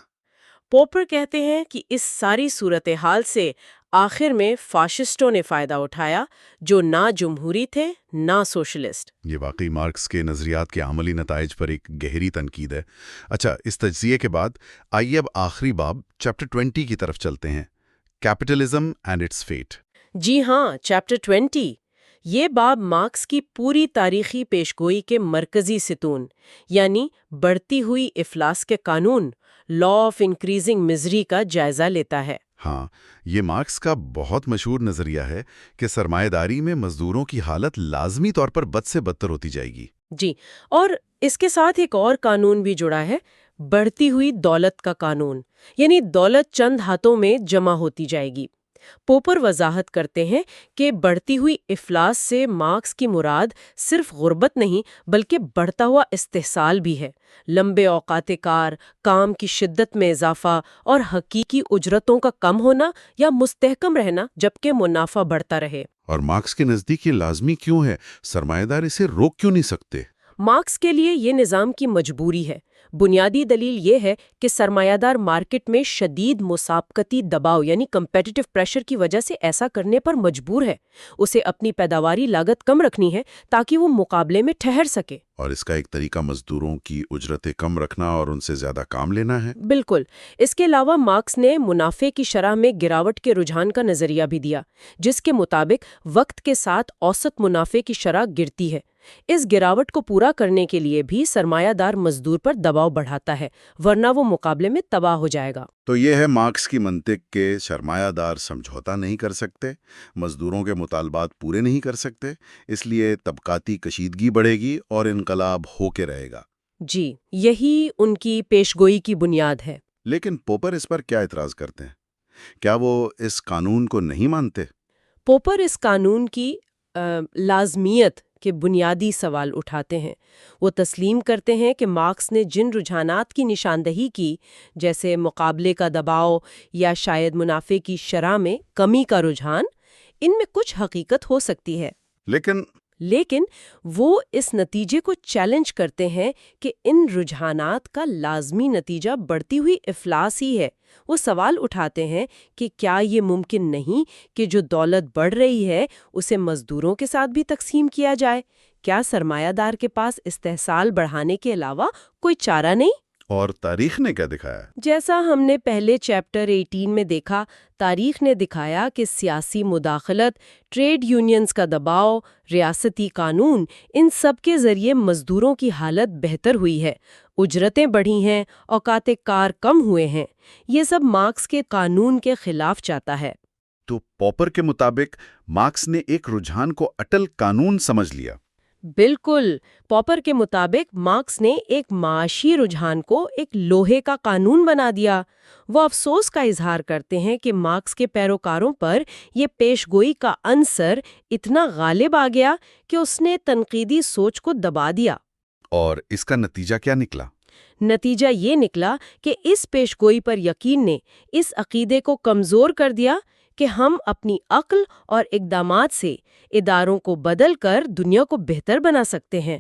پاپر کہتے ہیں کہ اس ساری صورتحال سے آخر میں فاشسٹوں نے فائدہ اٹھایا، جو نہ جمہوری تھے نہ سوشلسٹ. یہ واقعی مارکس کے نظریات کے عملی نتائج پر ایک گہری تنقید ہے. اچھا، اس تجزیے کے بعد آئیے اب آخری باب چیپٹر 20 کی طرف چلتے ہیں، کیپٹلزم اینڈ اٹس فیٹ. جی ہاں، چیپٹر 20. یہ باب مارکس کی پوری تاریخی پیشگوئی کے مرکزی ستون، یعنی بڑھتی ہوئی افلاس کے قانون، لا آف انکریزنگ مزری کا جائزہ لیتا ہے. ہاں، یہ مارکس کا بہت مشہور نظریہ ہے کہ سرمایہ داری میں مزدوروں کی حالت لازمی طور پر بد سے بدتر ہوتی جائے گی. جی، اور اس کے ساتھ ایک اور قانون بھی جڑا ہے، بڑھتی ہوئی دولت کا قانون، یعنی دولت چند ہاتھوں میں جمع ہوتی جائے گی. پوپر وضاحت کرتے ہیں کہ بڑھتی ہوئی افلاس سے مارکس کی مراد صرف غربت نہیں بلکہ بڑھتا ہوا استحصال بھی ہے. لمبے اوقات کار، کام کی شدت میں اضافہ اور حقیقی اجرتوں کا کم ہونا یا مستحکم رہنا جبکہ منافع بڑھتا رہے. اور مارکس کے نزدیک یہ لازمی کیوں ہے؟ سرمایہ دار اسے روک کیوں نہیں سکتے؟ مارکس کے لیے یہ نظام کی مجبوری ہے. بنیادی دلیل یہ ہے کہ سرمایہ دار مارکیٹ میں شدید مسابقتی دباؤ یعنی کمپیٹیٹو پریشر کی وجہ سے ایسا کرنے پر مجبور ہے. اسے اپنی پیداواری لاگت کم رکھنی ہے تاکہ وہ مقابلے میں ٹھہر سکے. اور اس کا ایک طریقہ مزدوروں کی اجرتیں کم رکھنا اور ان سے زیادہ کام لینا ہے. بالکل. اس کے علاوہ مارکس نے منافع کی شرح میں گراوٹ کے رجحان کا نظریہ بھی دیا، جس کے مطابق وقت کے ساتھ اوسط منافع کی شرح گرتی ہے. اس گراوٹ کو پورا کرنے کے لیے بھی سرمایہ دار مزدور پر دباؤ بڑھاتا ہے، ورنہ وہ مقابلے میں تباہ ہو جائے گا. تو یہ ہے مارکس کی منطق کہ سرمایہ دار سمجھوتا نہیں کر سکتے، مزدوروں کے مطالبات پورے نہیں کر سکتے، اس لیے طبقاتی کشیدگی بڑھے گی اور انقلاب ہو کے رہے گا. جی، یہی ان کی پیشگوئی کی بنیاد ہے. لیکن پوپر اس پر کیا اعتراض کرتے ہیں؟ کیا وہ اس قانون کو نہیں مانتے؟ پوپر اس قانون کی لازمیت کے بنیادی سوال اٹھاتے ہیں. وہ تسلیم کرتے ہیں کہ مارکس نے جن رجحانات کی نشاندہی کی، جیسے مقابلے کا دباؤ یا شاید منافع کی شرح میں کمی کا رجحان، ان میں کچھ حقیقت ہو سکتی ہے. لیکن لیکن وہ اس نتیجے کو چیلنج کرتے ہیں کہ ان رجحانات کا لازمی نتیجہ بڑھتی ہوئی افلاس ہی ہے۔ وہ سوال اٹھاتے ہیں کہ کیا یہ ممکن نہیں کہ جو دولت بڑھ رہی ہے اسے مزدوروں کے ساتھ بھی تقسیم کیا جائے؟ کیا سرمایہ دار کے پاس استحصال بڑھانے کے علاوہ کوئی چارہ نہیں؟ اور تاریخ نے کیا دکھایا؟ جیسا ہم نے پہلے چیپٹر 18 میں دیکھا، تاریخ نے دکھایا کہ سیاسی مداخلت، ٹریڈ یونینز کا دباؤ، ریاستی قانون، ان سب کے ذریعے مزدوروں کی حالت بہتر ہوئی ہے، اجرتیں بڑھی ہیں، اوقات کار کم ہوئے ہیں۔ یہ سب مارکس کے قانون کے خلاف جاتا ہے۔ تو پاپر کے مطابق مارکس نے ایک رجحان کو اٹل قانون سمجھ لیا۔ بالکل، پاپر کے مطابق مارکس نے ایک معاشی رجحان کو ایک لوہے کا قانون بنا دیا۔ وہ افسوس کا اظہار کرتے ہیں کہ مارکس کے پیروکاروں پر یہ پیشگوئی کا عنصر اتنا غالب آ گیا کہ اس نے تنقیدی سوچ کو دبا دیا۔ اور اس کا نتیجہ کیا نکلا؟ نتیجہ یہ نکلا کہ اس پیشگوئی پر یقین نے اس عقیدے کو کمزور کر دیا کہ ہم اپنی عقل اور اقدامات سے اداروں کو بدل کر دنیا کو بہتر بنا سکتے ہیں۔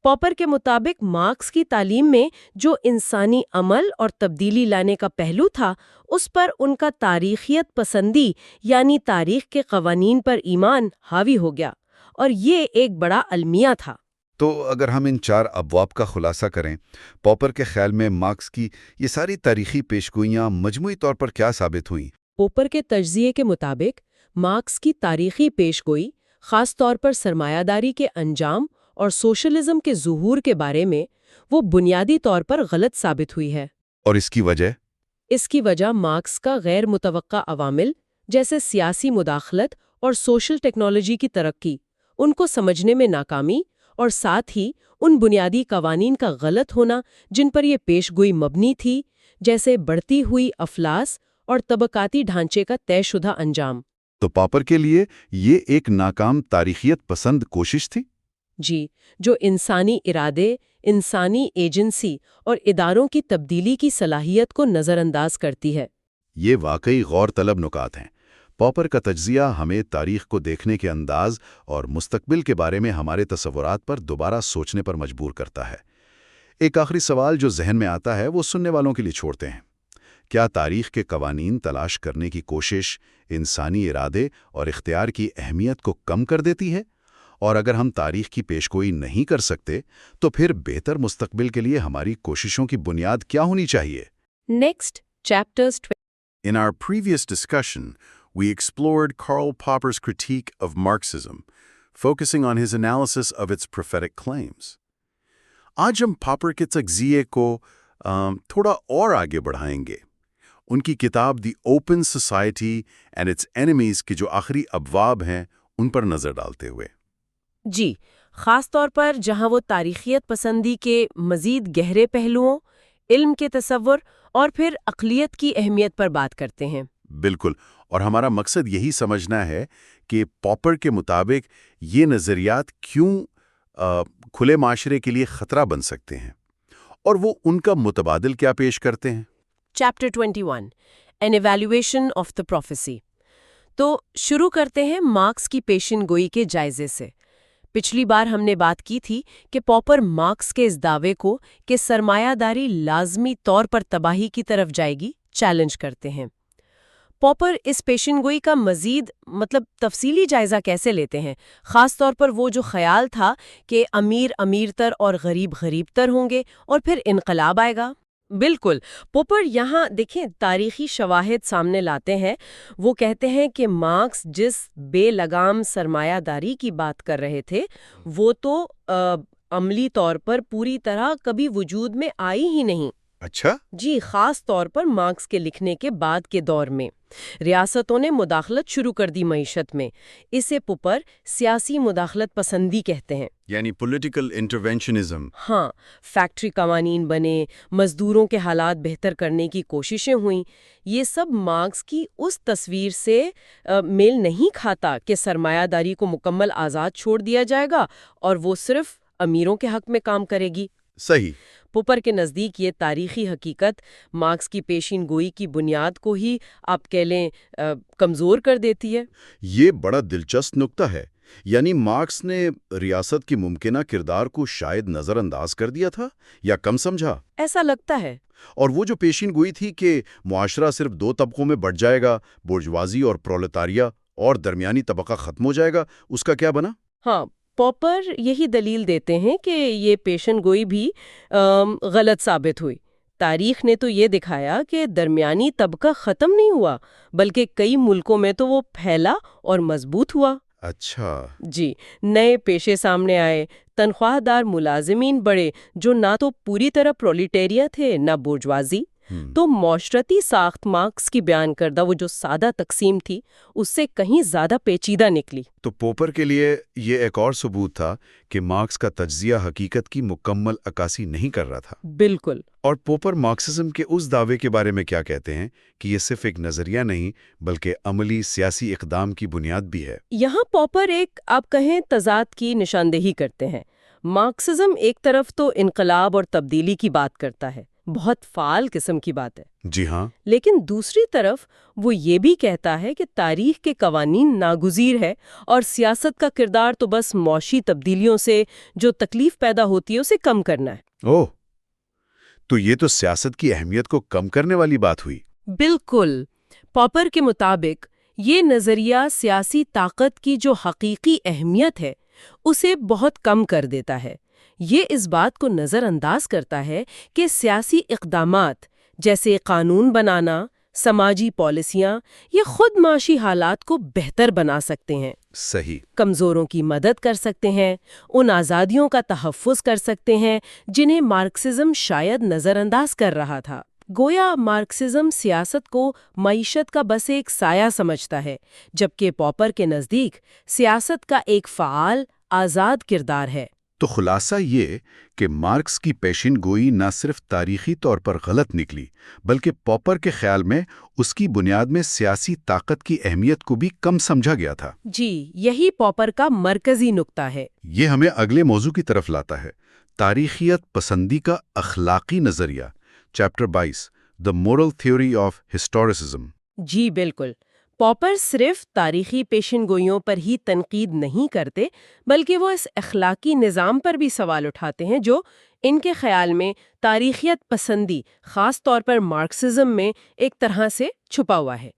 پاپر کے مطابق مارکس کی تعلیم میں جو انسانی عمل اور تبدیلی لانے کا پہلو تھا، اس پر ان کا تاریخیت پسندی یعنی تاریخ کے قوانین پر ایمان حاوی ہو گیا، اور یہ ایک بڑا المیہ تھا۔ تو اگر ہم ان 4 ابواب کا خلاصہ کریں، پاپر کے خیال میں مارکس کی یہ ساری تاریخی پیشگوئیاں مجموعی طور پر کیا ثابت ہوئیں؟ پوپر کے تجزیے کے مطابق مارکس کی تاریخی پیشگوئی خاص طور پر سرمایہ داری کے انجام اور سوشلزم کے ظہور کے بارے میں وہ بنیادی طور پر غلط ثابت ہوئی ہے۔ اور اس کی وجہ؟ اس کی وجہ مارکس کا غیر متوقع عوامل جیسے سیاسی مداخلت اور سوشل ٹیکنالوجی کی ترقی، ان کو سمجھنے میں ناکامی، اور ساتھ ہی ان بنیادی قوانین کا غلط ہونا جن پر یہ پیشگوئی مبنی تھی، جیسے بڑھتی ہوئی افلاس اور طبقاتی ڈھانچے کا طے شدہ انجام۔ تو پاپر کے لیے یہ ایک ناکام تاریخیت پسند کوشش تھی؟ جی، جو انسانی ارادے، انسانی ایجنسی اور اداروں کی تبدیلی کی صلاحیت کو نظر انداز کرتی ہے۔ یہ واقعی غور طلب نکات ہیں۔ پاپر کا تجزیہ ہمیں تاریخ کو دیکھنے کے انداز اور مستقبل کے بارے میں ہمارے تصورات پر دوبارہ سوچنے پر مجبور کرتا ہے۔ ایک آخری سوال جو ذہن میں آتا ہے وہ سننے والوں کے لیے چھوڑتے ہیں۔ کیا تاریخ کے قوانین تلاش کرنے کی کوشش انسانی ارادے اور اختیار کی اہمیت کو کم کر دیتی ہے؟ اور اگر ہم تاریخ کی پیشگوئی نہیں کر سکتے تو پھر بہتر مستقبل کے لیے ہماری کوششوں کی بنیاد کیا ہونی چاہیے؟ Next chapters. In our previous discussion, we explored Karl Popper's critique of Marxism, focusing on his analysis of its prophetic claims. آج ہم پاپر کے تجزیے کو تھوڑا اور آگے بڑھائیں گے۔ ان کی کتاب the open society and its enemies کے جو آخری ابواب ہیں ان پر نظر ڈالتے ہوئے۔ جی، خاص طور پر جہاں وہ تاریخیت پسندی کے مزید گہرے پہلوؤں، علم کے تصور اور پھر اقلیت کی اہمیت پر بات کرتے ہیں۔ بالکل، اور ہمارا مقصد یہی سمجھنا ہے کہ پاپر کے مطابق یہ نظریات کیوں کھلے معاشرے کے لیے خطرہ بن سکتے ہیں، اور وہ ان کا متبادل کیا پیش کرتے ہیں۔ Chapter 21 An Evaluation of the Prophecy۔ تو شروع کرتے ہیں مارکس کی پیشن گوئی کے جائزے سے۔ پچھلی بار ہم نے بات کی تھی کہ پاپر مارکس کے اس دعوے کو کہ سرمایہ داری لازمی طور پر تباہی کی طرف جائے گی چیلنج کرتے ہیں۔ پاپر اس پیشن گوئی کا مزید تفصیلی جائزہ کیسے لیتے ہیں، خاص طور پر وہ جو خیال تھا کہ امیر امیر تر اور غریب غریب تر ہوں گے اور پھر انقلاب آئے گا۔ بالکل، پاپر یہاں دیکھیں تاریخی شواہد سامنے لاتے ہیں۔ وہ کہتے ہیں کہ مارکس جس بے لگام سرمایہ داری کی بات کر رہے تھے وہ تو عملی طور پر پوری طرح کبھی وجود میں آئی ہی نہیں۔ اچھا؟ جی، خاص طور پر مارکس کے لکھنے کے بعد کے دور میں ریاستوں نے مداخلت شروع کر دی معیشت میں۔ اسے پاپر سیاسی مداخلت پسندی کہتے ہیں، یعنی پولیٹیکل انٹرونشنزم۔ ہاں، فیکٹری قوانین بنے، مزدوروں کے حالات بہتر کرنے کی کوششیں ہوئیں۔ یہ سب مارکس کی اس تصویر سے میل نہیں کھاتا کہ سرمایہ داری کو مکمل آزاد چھوڑ دیا جائے گا اور وہ صرف امیروں کے حق میں کام کرے گی۔ صحیح۔ پاپر کے نزدیک یہ تاریخی حقیقت مارکس کی پیشین گوئی کی بنیاد کو ہی آپ کہہ لیں کمزور کر دیتی ہے۔ یہ بڑا دلچسپ نکتہ ہے۔ یعنی مارکس نے ریاست کی ممکنہ کردار کو شاید نظر انداز کر دیا تھا یا کم سمجھا؟ ایسا لگتا ہے۔ اور وہ جو پیشین گوئی تھی کہ معاشرہ صرف دو طبقوں میں بٹ جائے گا، بورژوازی اور پرولتاریہ، اور درمیانی طبقہ ختم ہو جائے گا، اس کا کیا بنا؟ ہاں، پاپر یہی دلیل دیتے ہیں کہ یہ پیشن گوئی بھی غلط ثابت ہوئی۔ تاریخ نے تو یہ دکھایا کہ درمیانی طبقہ ختم نہیں ہوا، بلکہ کئی ملکوں میں تو وہ پھیلا اور مضبوط ہوا۔ اچھا۔ جی، نئے پیشے سامنے آئے، تنخواہ دار ملازمین بڑے جو نہ تو پوری طرح پرولیٹیریا تھے نہ بورژوازی۔ تو معاشرتی ساخت مارکس کی بیان کردہ وہ جو سادہ تقسیم تھی اس سے کہیں زیادہ پیچیدہ نکلی۔ تو پوپر کے لیے یہ ایک اور ثبوت تھا کہ مارکس کا تجزیہ حقیقت کی مکمل عکاسی نہیں کر رہا تھا۔ بالکل۔ اور پوپر مارکسزم کے اس دعوے کے بارے میں کیا کہتے ہیں کہ یہ صرف ایک نظریہ نہیں بلکہ عملی سیاسی اقدام کی بنیاد بھی ہے؟ یہاں پوپر ایک آپ کہیں تضاد کی نشاندہی کرتے ہیں۔ مارکسزم ایک طرف تو انقلاب اور تبدیلی کی بات کرتا ہے، بہت فعال قسم کی بات ہے۔ جی ہاں۔ لیکن دوسری طرف وہ یہ بھی کہتا ہے کہ تاریخ کے قوانین ناگزیر ہے اور سیاست کا کردار تو بس معاشی تبدیلیوں سے جو تکلیف پیدا ہوتی ہے اسے کم کرنا ہے۔ اوہ، تو یہ تو سیاست کی اہمیت کو کم کرنے والی بات ہوئی۔ بالکل۔ پاپر کے مطابق یہ نظریہ سیاسی طاقت کی جو حقیقی اہمیت ہے اسے بہت کم کر دیتا ہے۔ یہ اس بات کو نظر انداز کرتا ہے کہ سیاسی اقدامات جیسے قانون بنانا، سماجی پالیسیاں یہ خود معاشی حالات کو بہتر بنا سکتے ہیں۔ صحیح۔ کمزوروں کی مدد کر سکتے ہیں، ان آزادیوں کا تحفظ کر سکتے ہیں جنہیں مارکسزم شاید نظر انداز کر رہا تھا۔ گویا مارکسزم سیاست کو معیشت کا بس ایک سایہ سمجھتا ہے، جبکہ پاپر کے نزدیک سیاست کا ایک فعال، آزاد کردار ہے۔ تو خلاصہ یہ کہ مارکس کی پیشین گوئی نہ صرف تاریخی طور پر غلط نکلی بلکہ پاپر کے خیال میں اس کی بنیاد میں سیاسی طاقت کی اہمیت کو بھی کم سمجھا گیا تھا۔ جی، یہی پاپر کا مرکزی نقطہ ہے۔ یہ ہمیں اگلے موضوع کی طرف لاتا ہے، تاریخیت پسندی کا اخلاقی نظریہ، chapter 22 The Moral Theory of Historicism۔ جی بالکل۔ پاپر صرف تاریخی پیشن گوئیوں پر ہی تنقید نہیں کرتے بلکہ وہ اس اخلاقی نظام پر بھی سوال اٹھاتے ہیں جو ان کے خیال میں تاریخیت پسندی خاص طور پر مارکسزم میں ایک طرح سے چھپا ہوا ہے۔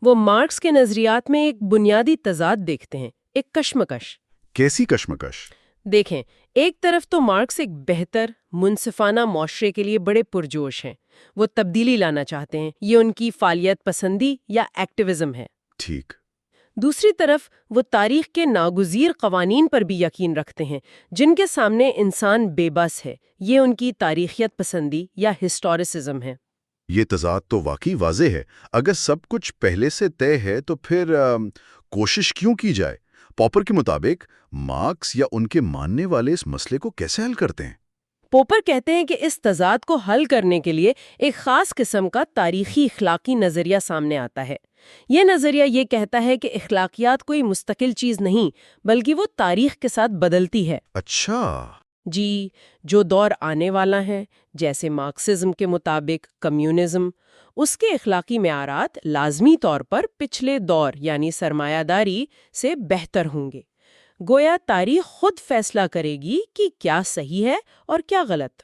وہ مارکس کے نظریات میں ایک بنیادی تضاد دیکھتے ہیں، ایک کشمکش۔ کیسی کشمکش؟ دیکھیں، ایک طرف تو مارکس ایک بہتر، منصفانہ معاشرے کے لیے بڑے پرجوش ہیں، وہ تبدیلی لانا چاہتے ہیں، یہ ان کی فعالیت پسندی یا ایکٹیوزم ہے۔ ٹھیک۔ دوسری طرف وہ تاریخ کے ناگزیر قوانین پر بھی یقین رکھتے ہیں جن کے سامنے انسان بے بس ہے، یہ ان کی تاریخیت پسندی یا ہسٹوریسزم ہے۔ یہ تضاد تو واقعی واضح ہے۔ اگر سب کچھ پہلے سے طے ہے تو پھر کوشش کیوں کی جائے؟ پاپر کے مطابق مارکس یا ان کے ماننے والے اس مسئلے کو کیسے حل کرتے ہیں؟ پوپر کہتے ہیں کہ اس تضاد کو حل کرنے کے لیے ایک خاص قسم کا تاریخی اخلاقی نظریہ سامنے آتا ہے۔ یہ نظریہ یہ کہتا ہے کہ اخلاقیات کوئی مستقل چیز نہیں بلکہ وہ تاریخ کے ساتھ بدلتی ہے۔ اچھا۔ جی، جو دور آنے والا ہے، جیسے مارکسزم کے مطابق کمیونزم، اس کے اخلاقی معیارات لازمی طور پر پچھلے دور یعنی سرمایہ داری سے بہتر ہوں گے۔ گویا تاریخ خود فیصلہ کرے گی کہ کیا صحیح ہے اور کیا غلط۔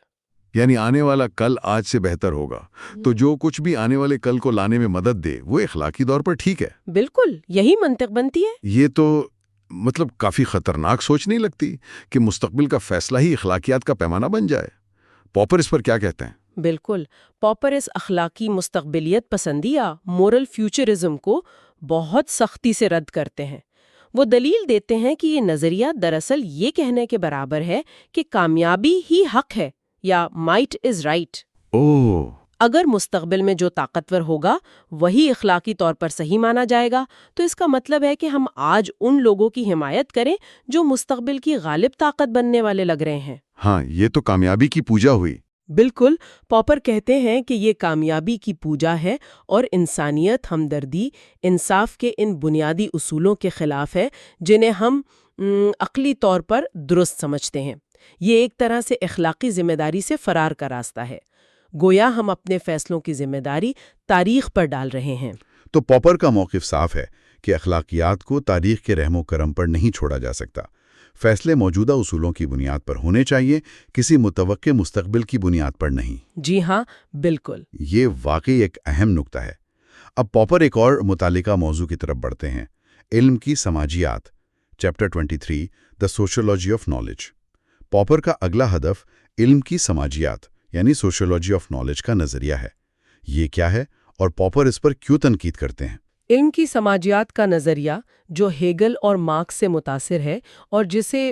یعنی آنے والا کل آج سے بہتر ہوگا، تو جو کچھ بھی آنے والے کل کو لانے میں مدد دے وہ اخلاقی طور پر ٹھیک ہے۔ بالکل، یہی منطق بنتی ہے۔ یہ تو کافی خطرناک سوچ نہیں لگتی کہ مستقبل کا فیصلہ ہی اخلاقیات کا پیمانہ بن جائے؟ پاپر اس پر کیا کہتے ہیں؟ بالکل، پاپر اس اخلاقی مستقبلیت پسندی یا مورل فیوچرزم کو بہت سختی سے رد کرتے ہیں۔ وہ دلیل دیتے ہیں کہ یہ نظریہ دراصل یہ کہنے کے برابر ہے کہ کامیابی ہی حق ہے یا مائٹ از رائٹ۔ اوہ، اگر مستقبل میں جو طاقتور ہوگا وہی اخلاقی طور پر صحیح مانا جائے گا تو اس کا مطلب ہے کہ ہم آج ان لوگوں کی حمایت کریں جو مستقبل کی غالب طاقت بننے والے لگ رہے ہیں۔ ہاں، یہ تو کامیابی کی پوجا ہوئی۔ بالکل، پاپر کہتے ہیں کہ یہ کامیابی کی پوجا ہے اور انسانیت، ہمدردی، انصاف کے ان بنیادی اصولوں کے خلاف ہے جنہیں ہم عقلی طور پر درست سمجھتے ہیں۔ یہ ایک طرح سے اخلاقی ذمہ داری سے فرار کا راستہ ہے۔ گویا ہم اپنے فیصلوں کی ذمہ داری تاریخ پر ڈال رہے ہیں۔ تو پاپر کا موقف صاف ہے کہ اخلاقیات کو تاریخ کے رحم و کرم پر نہیں چھوڑا جا سکتا. فیصلے موجودہ اصولوں کی بنیاد پر ہونے چاہیے، کسی متوقع مستقبل کی بنیاد پر نہیں. جی ہاں، بالکل. یہ واقعی ایک اہم نکتہ ہے. اب پاپر ایک اور متعلقہ موضوع کی طرف بڑھتے ہیں، علم کی سماجیات. Chapter 23 the sociology of knowledge. Popper کا اگلا ہدف علم کی سماجیات یعنی سوشیولوجی آف نالج کا نظریہ ہے. یہ کیا ہے اور پاپر اس پر کیوں تنقید کرتے ہیں؟ علم کی سماجیات کا نظریہ جو ہیگل اور مارکس سے متاثر ہے اور جسے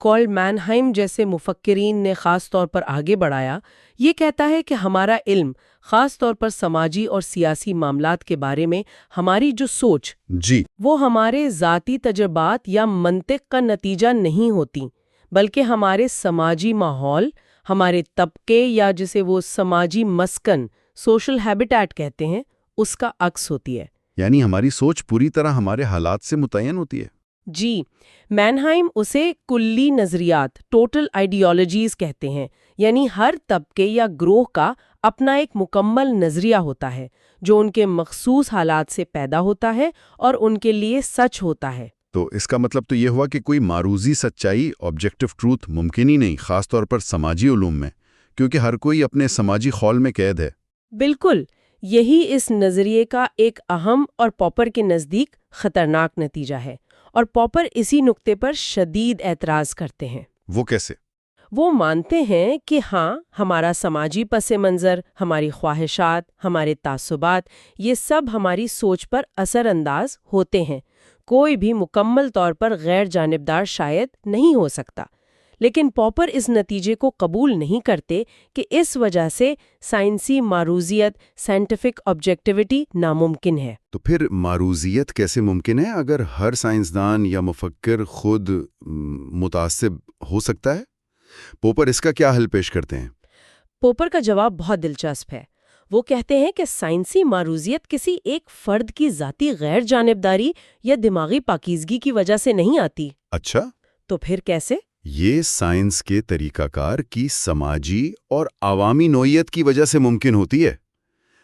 کارل مانہائم جیسے مفکرین نے خاص طور پر آگے بڑھایا، یہ کہتا ہے کہ ہمارا علم خاص طور پر سماجی اور سیاسی معاملات کے بارے میں ہماری جو سوچ وہ ہمارے ذاتی تجربات یا منطق کا نتیجہ نہیں ہوتی، بلکہ ہمارے سماجی ماحول، ہمارے طبقے یا جسے وہ سماجی مسکن سوشل ہیبیٹیٹ کہتے ہیں اس کا عکس ہوتی ہے. یعنی ہماری سوچ پوری طرح ہمارے حالات سے متعین ہوتی ہے. جی، مانہائم اسے کلی نظریات ٹوٹل آئیڈیالوجیز کہتے ہیں، یعنی ہر طبقے یا گروہ کا اپنا ایک مکمل نظریہ ہوتا ہے جو ان کے مخصوص حالات سے پیدا ہوتا ہے اور ان کے لیے سچ ہوتا ہے. تو اس کا مطلب تو یہ ہوا کہ کوئی معروضی سچائی آبجیکٹو ٹروتھ ممکن ہی نہیں، خاص طور پر سماجی علوم میں، کیونکہ ہر کوئی اپنے سماجی خول میں قید ہے. بالکل، یہی اس نظریے کا ایک اہم اور پاپر کے نزدیک خطرناک نتیجہ ہے، اور پاپر اسی نقطے پر شدید اعتراض کرتے ہیں. وہ کیسے؟ وہ مانتے ہیں کہ ہاں، ہمارا سماجی پس منظر، ہماری خواہشات، ہمارے تعصبات، یہ سب ہماری سوچ پر اثر انداز ہوتے ہیں. کوئی بھی مکمل طور پر غیر جانبدار شاید نہیں ہو سکتا، لیکن پاپر اس نتیجے کو قبول نہیں کرتے کہ اس وجہ سے سائنسی معروضیت، سائنٹیفک آبجیکٹیوٹی ناممکن ہے. تو پھر معروضیت کیسے ممکن ہے اگر ہر سائنسدان یا مفکر خود متعصب ہو سکتا ہے؟ پاپر اس کا کیا حل پیش کرتے ہیں؟ پاپر کا جواب بہت دلچسپ ہے. وہ کہتے ہیں کہ سائنسی معروضیت کسی ایک فرد کی ذاتی غیر جانبداری یا دماغی پاکیزگی کی وجہ سے نہیں آتی. اچھا، تو پھر کیسے؟ یہ سائنس کے طریقہ کار کی سماجی اور عوامی نوعیت کی وجہ سے ممکن ہوتی ہے.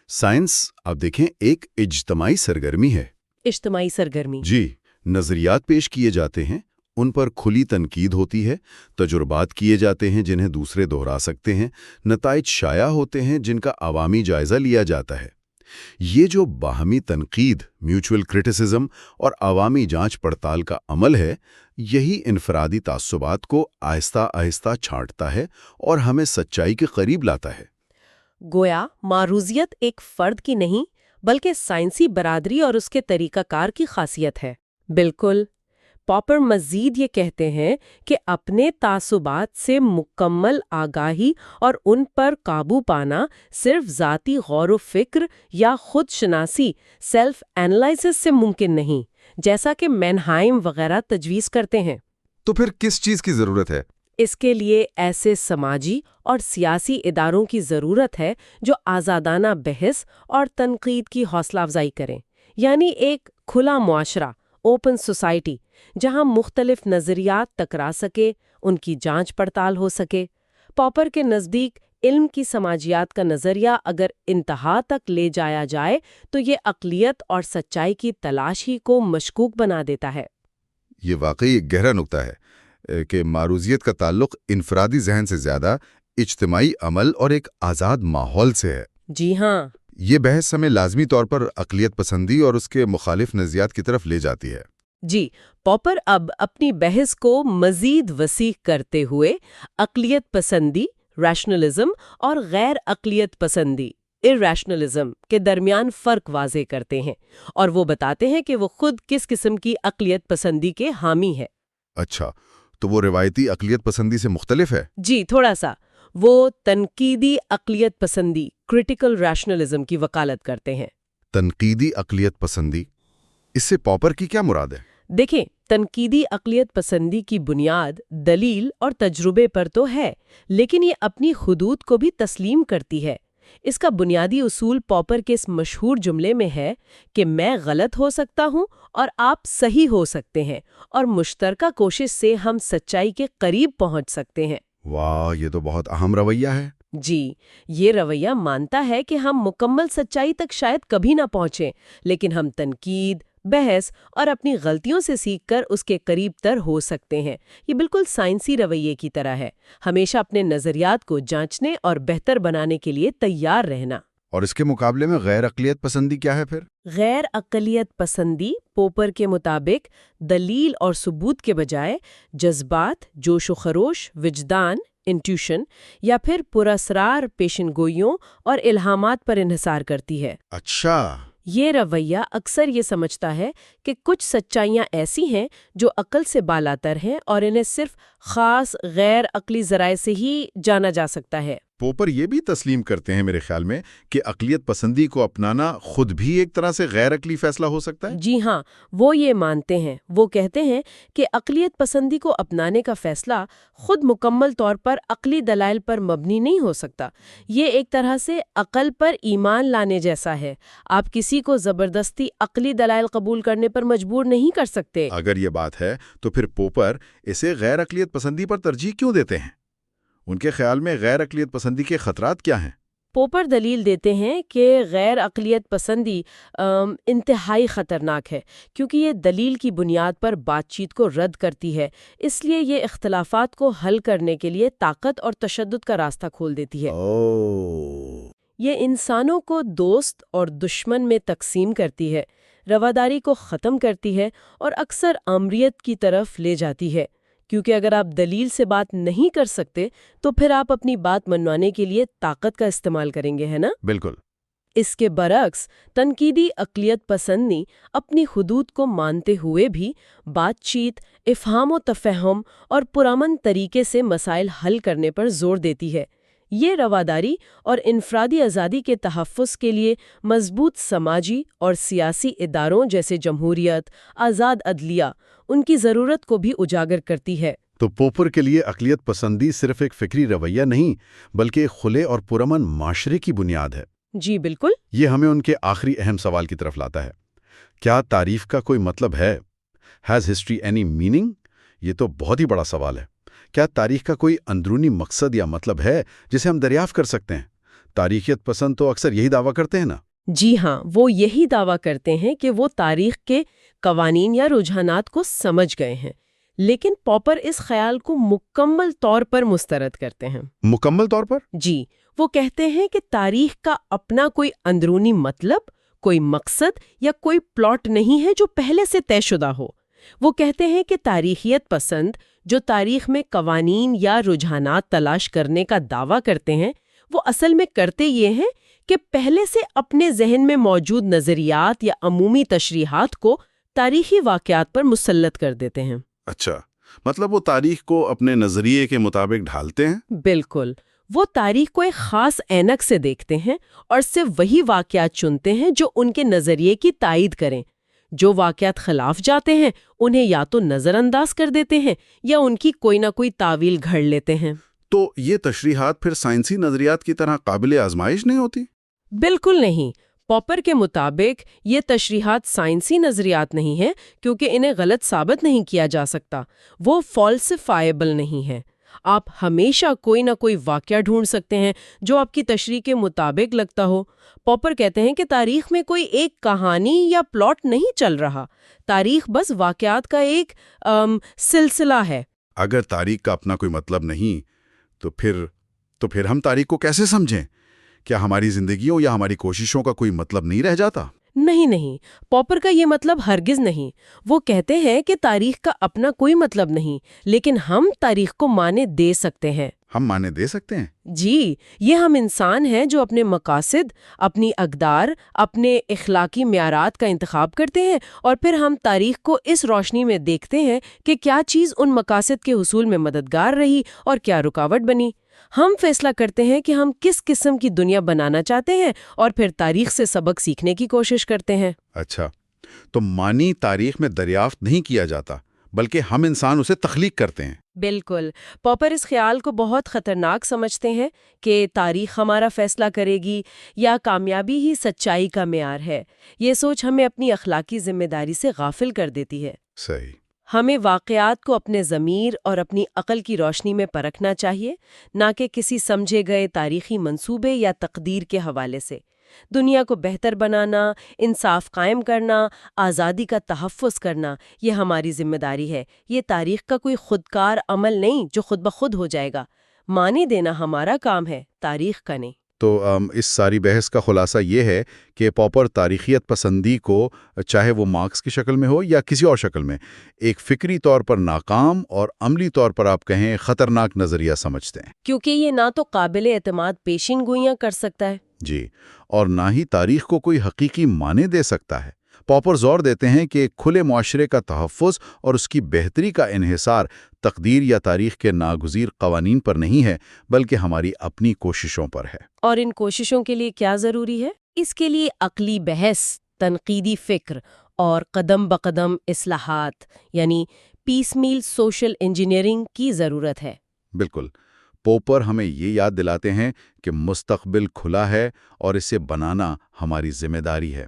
سائنس آپ دیکھیں ایک اجتماعی سرگرمی ہے. اجتماعی سرگرمی؟ جی، نظریات پیش کیے جاتے ہیں، ان پر کھلی تنقید ہوتی ہے، تجربات کیے جاتے ہیں جنہیں دوسرے دہرا سکتے ہیں، نتائج شائع ہوتے ہیں جن کا عوامی جائزہ لیا جاتا ہے. یہ جو باہمی تنقید، میوچول کرٹیسزم اور عوامی جانچ پڑتال کا عمل ہے، یہی انفرادی تعصبات کو آہستہ آہستہ چھانٹتا ہے اور ہمیں سچائی کے قریب لاتا ہے. گویا معروضیت ایک فرد کی نہیں بلکہ سائنسی برادری اور اس کے طریقہ کار کی خاصیت ہے. بالکل. پاپر مزید یہ کہتے ہیں کہ اپنے تعصبات سے مکمل آگاہی اور ان پر قابو پانا صرف ذاتی غور و فکر یا خود شناسی سیلف اینالائسس سے ممکن نہیں، جیسا کہ مانہائم وغیرہ تجویز کرتے ہیں. تو پھر کس چیز کی ضرورت ہے؟ اس کے لیے ایسے سماجی اور سیاسی اداروں کی ضرورت ہے جو آزادانہ بحث اور تنقید کی حوصلہ افزائی کریں، یعنی ایک کھلا معاشرہ، اوپن سوسائٹی، جہاں مختلف نظریات ٹکرا سکے، ان کی جانچ پڑتال ہو سکے. پاپر کے نزدیک علم کی سماجیات کا نظریہ اگر انتہا تک لے جایا جائے تو یہ عقلیت اور سچائی کی تلاش ہی کو مشکوک بنا دیتا ہے. یہ واقعی ایک گہرا نکتہ ہے کہ معروضیت کا تعلق انفرادی ذہن سے زیادہ اجتماعی عمل اور ایک آزاد ماحول سے ہے. جی ہاں. یہ بحث ہمیں لازمی طور پر عقلیت پسندی اور اس کے مخالف نظریات کی طرف لے جاتی ہے. جی، پاپر اب اپنی بحث کو مزید وسیع کرتے ہوئے عقلیت پسندی ریشنلزم اور غیر عقلیت پسندی irrationalism کے درمیان فرق واضح کرتے ہیں، اور وہ بتاتے ہیں کہ وہ خود کس قسم کی عقلیت پسندی کے حامی ہے. اچھا، تو وہ روایتی عقلیت پسندی سے مختلف ہے؟ جی، تھوڑا سا. وہ تنقیدی عقلیت پسندی critical rationalism کی وکالت کرتے ہیں. تنقیدی عقلیت پسندی، اس سے پاپر کی کیا مراد ہے؟ دیکھیں، تنقیدی عقلیت پسندی کی بنیاد دلیل اور تجربے پر تو ہے، لیکن یہ اپنی حدود کو بھی تسلیم کرتی ہے. اس کا بنیادی اصول پاپر کے اس مشہور جملے میں ہے کہ میں غلط ہو سکتا ہوں اور آپ صحیح ہو سکتے ہیں، اور مشترکہ کوشش سے ہم سچائی کے قریب پہنچ سکتے ہیں. واہ، یہ تو بہت اہم رویہ ہے. جی، یہ رویہ مانتا ہے کہ ہم مکمل سچائی تک شاید کبھی نہ پہنچیں، لیکن ہم تنقید، بحث اور اپنی غلطیوں سے سیکھ کر اس کے قریب تر ہو سکتے ہیں۔ یہ بالکل سائنسی رویے کی طرح ہے، ہمیشہ اپنے نظریات کو جانچنے اور بہتر بنانے کے لیے تیار رہنا۔ اور اس کے مقابلے میں غیر اقلیت پسندی کیا ہے پھر؟ غیر اقلیت پسندی پوپر کے مطابق دلیل اور ثبوت کے بجائے جذبات، جوش و خروش، وجدان، انٹیوشن یا پھر پراسرار پیشن گوئیوں اور الہامات پر انحصار کرتی ہے۔ اچھا، یہ رویہ اکثر یہ سمجھتا ہے کہ کچھ سچائیاں ایسی ہیں جو عقل سے بالاتر ہیں اور انہیں صرف خاص غیر عقلی ذرائع سے ہی جانا جا سکتا ہے۔ پوپر یہ بھی تسلیم کرتے ہیں میرے خیال میں کہ اقلیت پسندی کو اپنانا خود بھی ایک طرح سے غیر عقلی فیصلہ ہو سکتا ہے؟ جی ہاں، وہ یہ مانتے ہیں۔ وہ کہتے ہیں کہ اقلیت پسندی کو اپنانے کا فیصلہ خود مکمل طور پر عقلی دلائل پر مبنی نہیں ہو سکتا۔ یہ ایک طرح سے عقل پر ایمان لانے جیسا ہے۔ آپ کسی کو زبردستی عقلی دلائل قبول کرنے پر مجبور نہیں کر سکتے۔ اگر یہ بات ہے تو پھر پوپر اسے غیر اقلیت پسندی پر ترجیح کیوں دیتے ہیں؟ ان کے خیال میں غیر اقلیت پسندی کے خطرات کیا ہیں؟ پوپر دلیل دیتے ہیں کہ غیر اقلیت پسندی انتہائی خطرناک ہے کیونکہ یہ دلیل کی بنیاد پر بات چیت کو رد کرتی ہے، اس لیے یہ اختلافات کو حل کرنے کے لیے طاقت اور تشدد کا راستہ کھول دیتی ہے۔ یہ انسانوں کو دوست اور دشمن میں تقسیم کرتی ہے، رواداری کو ختم کرتی ہے اور اکثر آمریت کی طرف لے جاتی ہے، کیونکہ اگر آپ دلیل سے بات نہیں کر سکتے تو پھر آپ اپنی بات منوانے کے لیے طاقت کا استعمال کریں گے، ہے نا؟ بالکل۔ اس کے برعکس تنقیدی اقلیت پسندی اپنی حدود کو مانتے ہوئے بھی بات چیت، افہام و تفہم اور پرامن طریقے سے مسائل حل کرنے پر زور دیتی ہے۔ یہ رواداری اور انفرادی آزادی کے تحفظ کے لیے مضبوط سماجی اور سیاسی اداروں جیسے جمہوریت، آزاد عدلیہ، ان کی ضرورت کو بھی اجاگر کرتی ہے۔ تو پوپر کے لیے اقلیت پسندی صرف ایک فکری رویہ نہیں بلکہ ایک کھلے اور پرامن معاشرے کی بنیاد ہے۔ جی بالکل۔ یہ ہمیں ان کے آخری اہم سوال کی طرف لاتا ہے۔ کیا تعریف کا کوئی مطلب ہے؟ Has history any meaning? یہ تو بہت ہی بڑا سوال ہے۔ کیا تاریخ کا کوئی اندرونی مقصد یا مطلب ہے جسے ہم دریافت کر سکتے ہیں؟ تاریخیت پسند تو اکثر یہی دعویٰ کرتے ہیں نا؟ جی ہاں، وہ یہی دعویٰ کرتے ہیں کہ وہ تاریخ کے قوانین یا رجحانات کو سمجھ گئے ہیں، لیکن پاپر اس خیال کو مکمل طور پر مسترد کرتے ہیں۔ مکمل طور پر؟ جی، وہ کہتے ہیں کہ تاریخ کا اپنا کوئی اندرونی مطلب، کوئی مقصد یا کوئی پلاٹ نہیں ہے جو پہلے سے طے شدہ ہو۔ وہ کہتے ہیں کہ تاریخیت پسند جو تاریخ میں قوانین یا رجحانات تلاش کرنے کا دعویٰ کرتے ہیں، وہ اصل میں کرتے یہ ہیں کہ پہلے سے اپنے ذہن میں موجود نظریات یا عمومی تشریحات کو تاریخی واقعات پر مسلط کر دیتے ہیں۔ اچھا، مطلب وہ تاریخ کو اپنے نظریے کے مطابق ڈھالتے ہیں؟ بالکل، وہ تاریخ کو ایک خاص اینک سے دیکھتے ہیں اور صرف وہی واقعات چنتے ہیں جو ان کے نظریے کی تائید کریں۔ جو واقعات خلاف جاتے ہیں انہیں یا تو نظر انداز کر دیتے ہیں یا ان کی کوئی نہ کوئی تعویل گھڑ لیتے ہیں۔ تو یہ تشریحات پھر سائنسی نظریات کی طرح قابل آزمائش نہیں ہوتی؟ بالکل نہیں۔ پاپر کے مطابق یہ تشریحات سائنسی نظریات نہیں ہیں کیونکہ انہیں غلط ثابت نہیں کیا جا سکتا، وہ فالسیفائیبل نہیں ہیں۔ آپ ہمیشہ کوئی نہ کوئی واقعہ ڈھونڈ سکتے ہیں جو آپ کی تشریح کے مطابق لگتا ہو۔ پاپر کہتے ہیں کہ تاریخ میں کوئی ایک کہانی یا پلاٹ نہیں چل رہا، تاریخ بس واقعات کا ایک سلسلہ ہے۔ اگر تاریخ کا اپنا کوئی مطلب نہیں تو پھر ہم تاریخ کو کیسے سمجھیں؟ کیا ہماری زندگیوں یا ہماری کوششوں کا کوئی مطلب نہیں رہ جاتا؟ نہیں، پاپر کا یہ مطلب ہرگز نہیں۔ وہ کہتے ہیں کہ تاریخ کا اپنا کوئی مطلب نہیں، لیکن ہم تاریخ کو معنی دے سکتے ہیں۔ ہم معنی دے سکتے ہیں؟ جی، یہ ہم انسان ہیں جو اپنے مقاصد، اپنی اقدار، اپنے اخلاقی معیارات کا انتخاب کرتے ہیں اور پھر ہم تاریخ کو اس روشنی میں دیکھتے ہیں کہ کیا چیز ان مقاصد کے حصول میں مددگار رہی اور کیا رکاوٹ بنی۔ ہم فیصلہ کرتے ہیں کہ ہم کس قسم کی دنیا بنانا چاہتے ہیں اور پھر تاریخ سے سبق سیکھنے کی کوشش کرتے ہیں۔ اچھا، تو معنی تاریخ میں دریافت نہیں کیا جاتا بلکہ ہم انسان اسے تخلیق کرتے ہیں۔ بالکل، پاپر اس خیال کو بہت خطرناک سمجھتے ہیں کہ تاریخ ہمارا فیصلہ کرے گی یا کامیابی ہی سچائی کا معیار ہے۔ یہ سوچ ہمیں اپنی اخلاقی ذمہ داری سے غافل کر دیتی ہے۔ صحیح۔ ہمیں واقعات کو اپنے ضمیر اور اپنی عقل کی روشنی میں پرکھنا چاہیے، نہ کہ کسی سمجھے گئے تاریخی منصوبے یا تقدیر کے حوالے سے۔ دنیا کو بہتر بنانا، انصاف قائم کرنا، آزادی کا تحفظ کرنا، یہ ہماری ذمہ داری ہے۔ یہ تاریخ کا کوئی خودکار عمل نہیں جو خود بخود ہو جائے گا۔ معنی دینا ہمارا کام ہے، تاریخ کا نہیں۔ تو اس ساری بحث کا خلاصہ یہ ہے کہ پاپر تاریخیت پسندی کو، چاہے وہ مارکس کی شکل میں ہو یا کسی اور شکل میں، ایک فکری طور پر ناکام اور عملی طور پر آپ کہیں خطرناک نظریہ سمجھتے ہیں، کیونکہ یہ نہ تو قابل اعتماد پیشین گوئیاں کر سکتا ہے، جی، اور نہ ہی تاریخ کو کوئی حقیقی معنی دے سکتا ہے۔ پاپر زور دیتے ہیں کہ ایک کھلے معاشرے کا تحفظ اور اس کی بہتری کا انحصار تقدیر یا تاریخ کے ناگزیر قوانین پر نہیں ہے، بلکہ ہماری اپنی کوششوں پر ہے۔ اور ان کوششوں کے لیے کیا ضروری ہے؟ اس کے لیے عقلی بحث، تنقیدی فکر اور قدم بقدم اصلاحات، یعنی پیس میل سوشل انجینئرنگ کی ضرورت ہے۔ بالکل، پوپر ہمیں یہ یاد دلاتے ہیں کہ مستقبل کھلا ہے اور اسے بنانا ہماری ذمہ داری ہے۔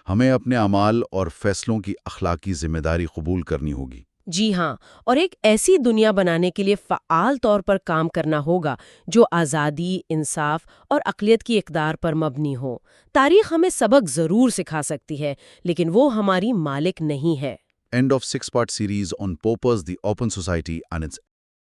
ہمیں اپنے اعمال اور فیصلوں کی اخلاقی ذمہ داری قبول کرنی ہوگی۔ جی ہاں، اور ایک ایسی دنیا بنانے کے لیے فعال طور پر کام کرنا ہوگا جو آزادی، انصاف اور عقلیت کی اقدار پر مبنی ہو۔ تاریخ ہمیں سبق ضرور سکھا سکتی ہے، لیکن وہ ہماری مالک نہیں ہے۔ End of 6-part series on Popper's The Open Society and its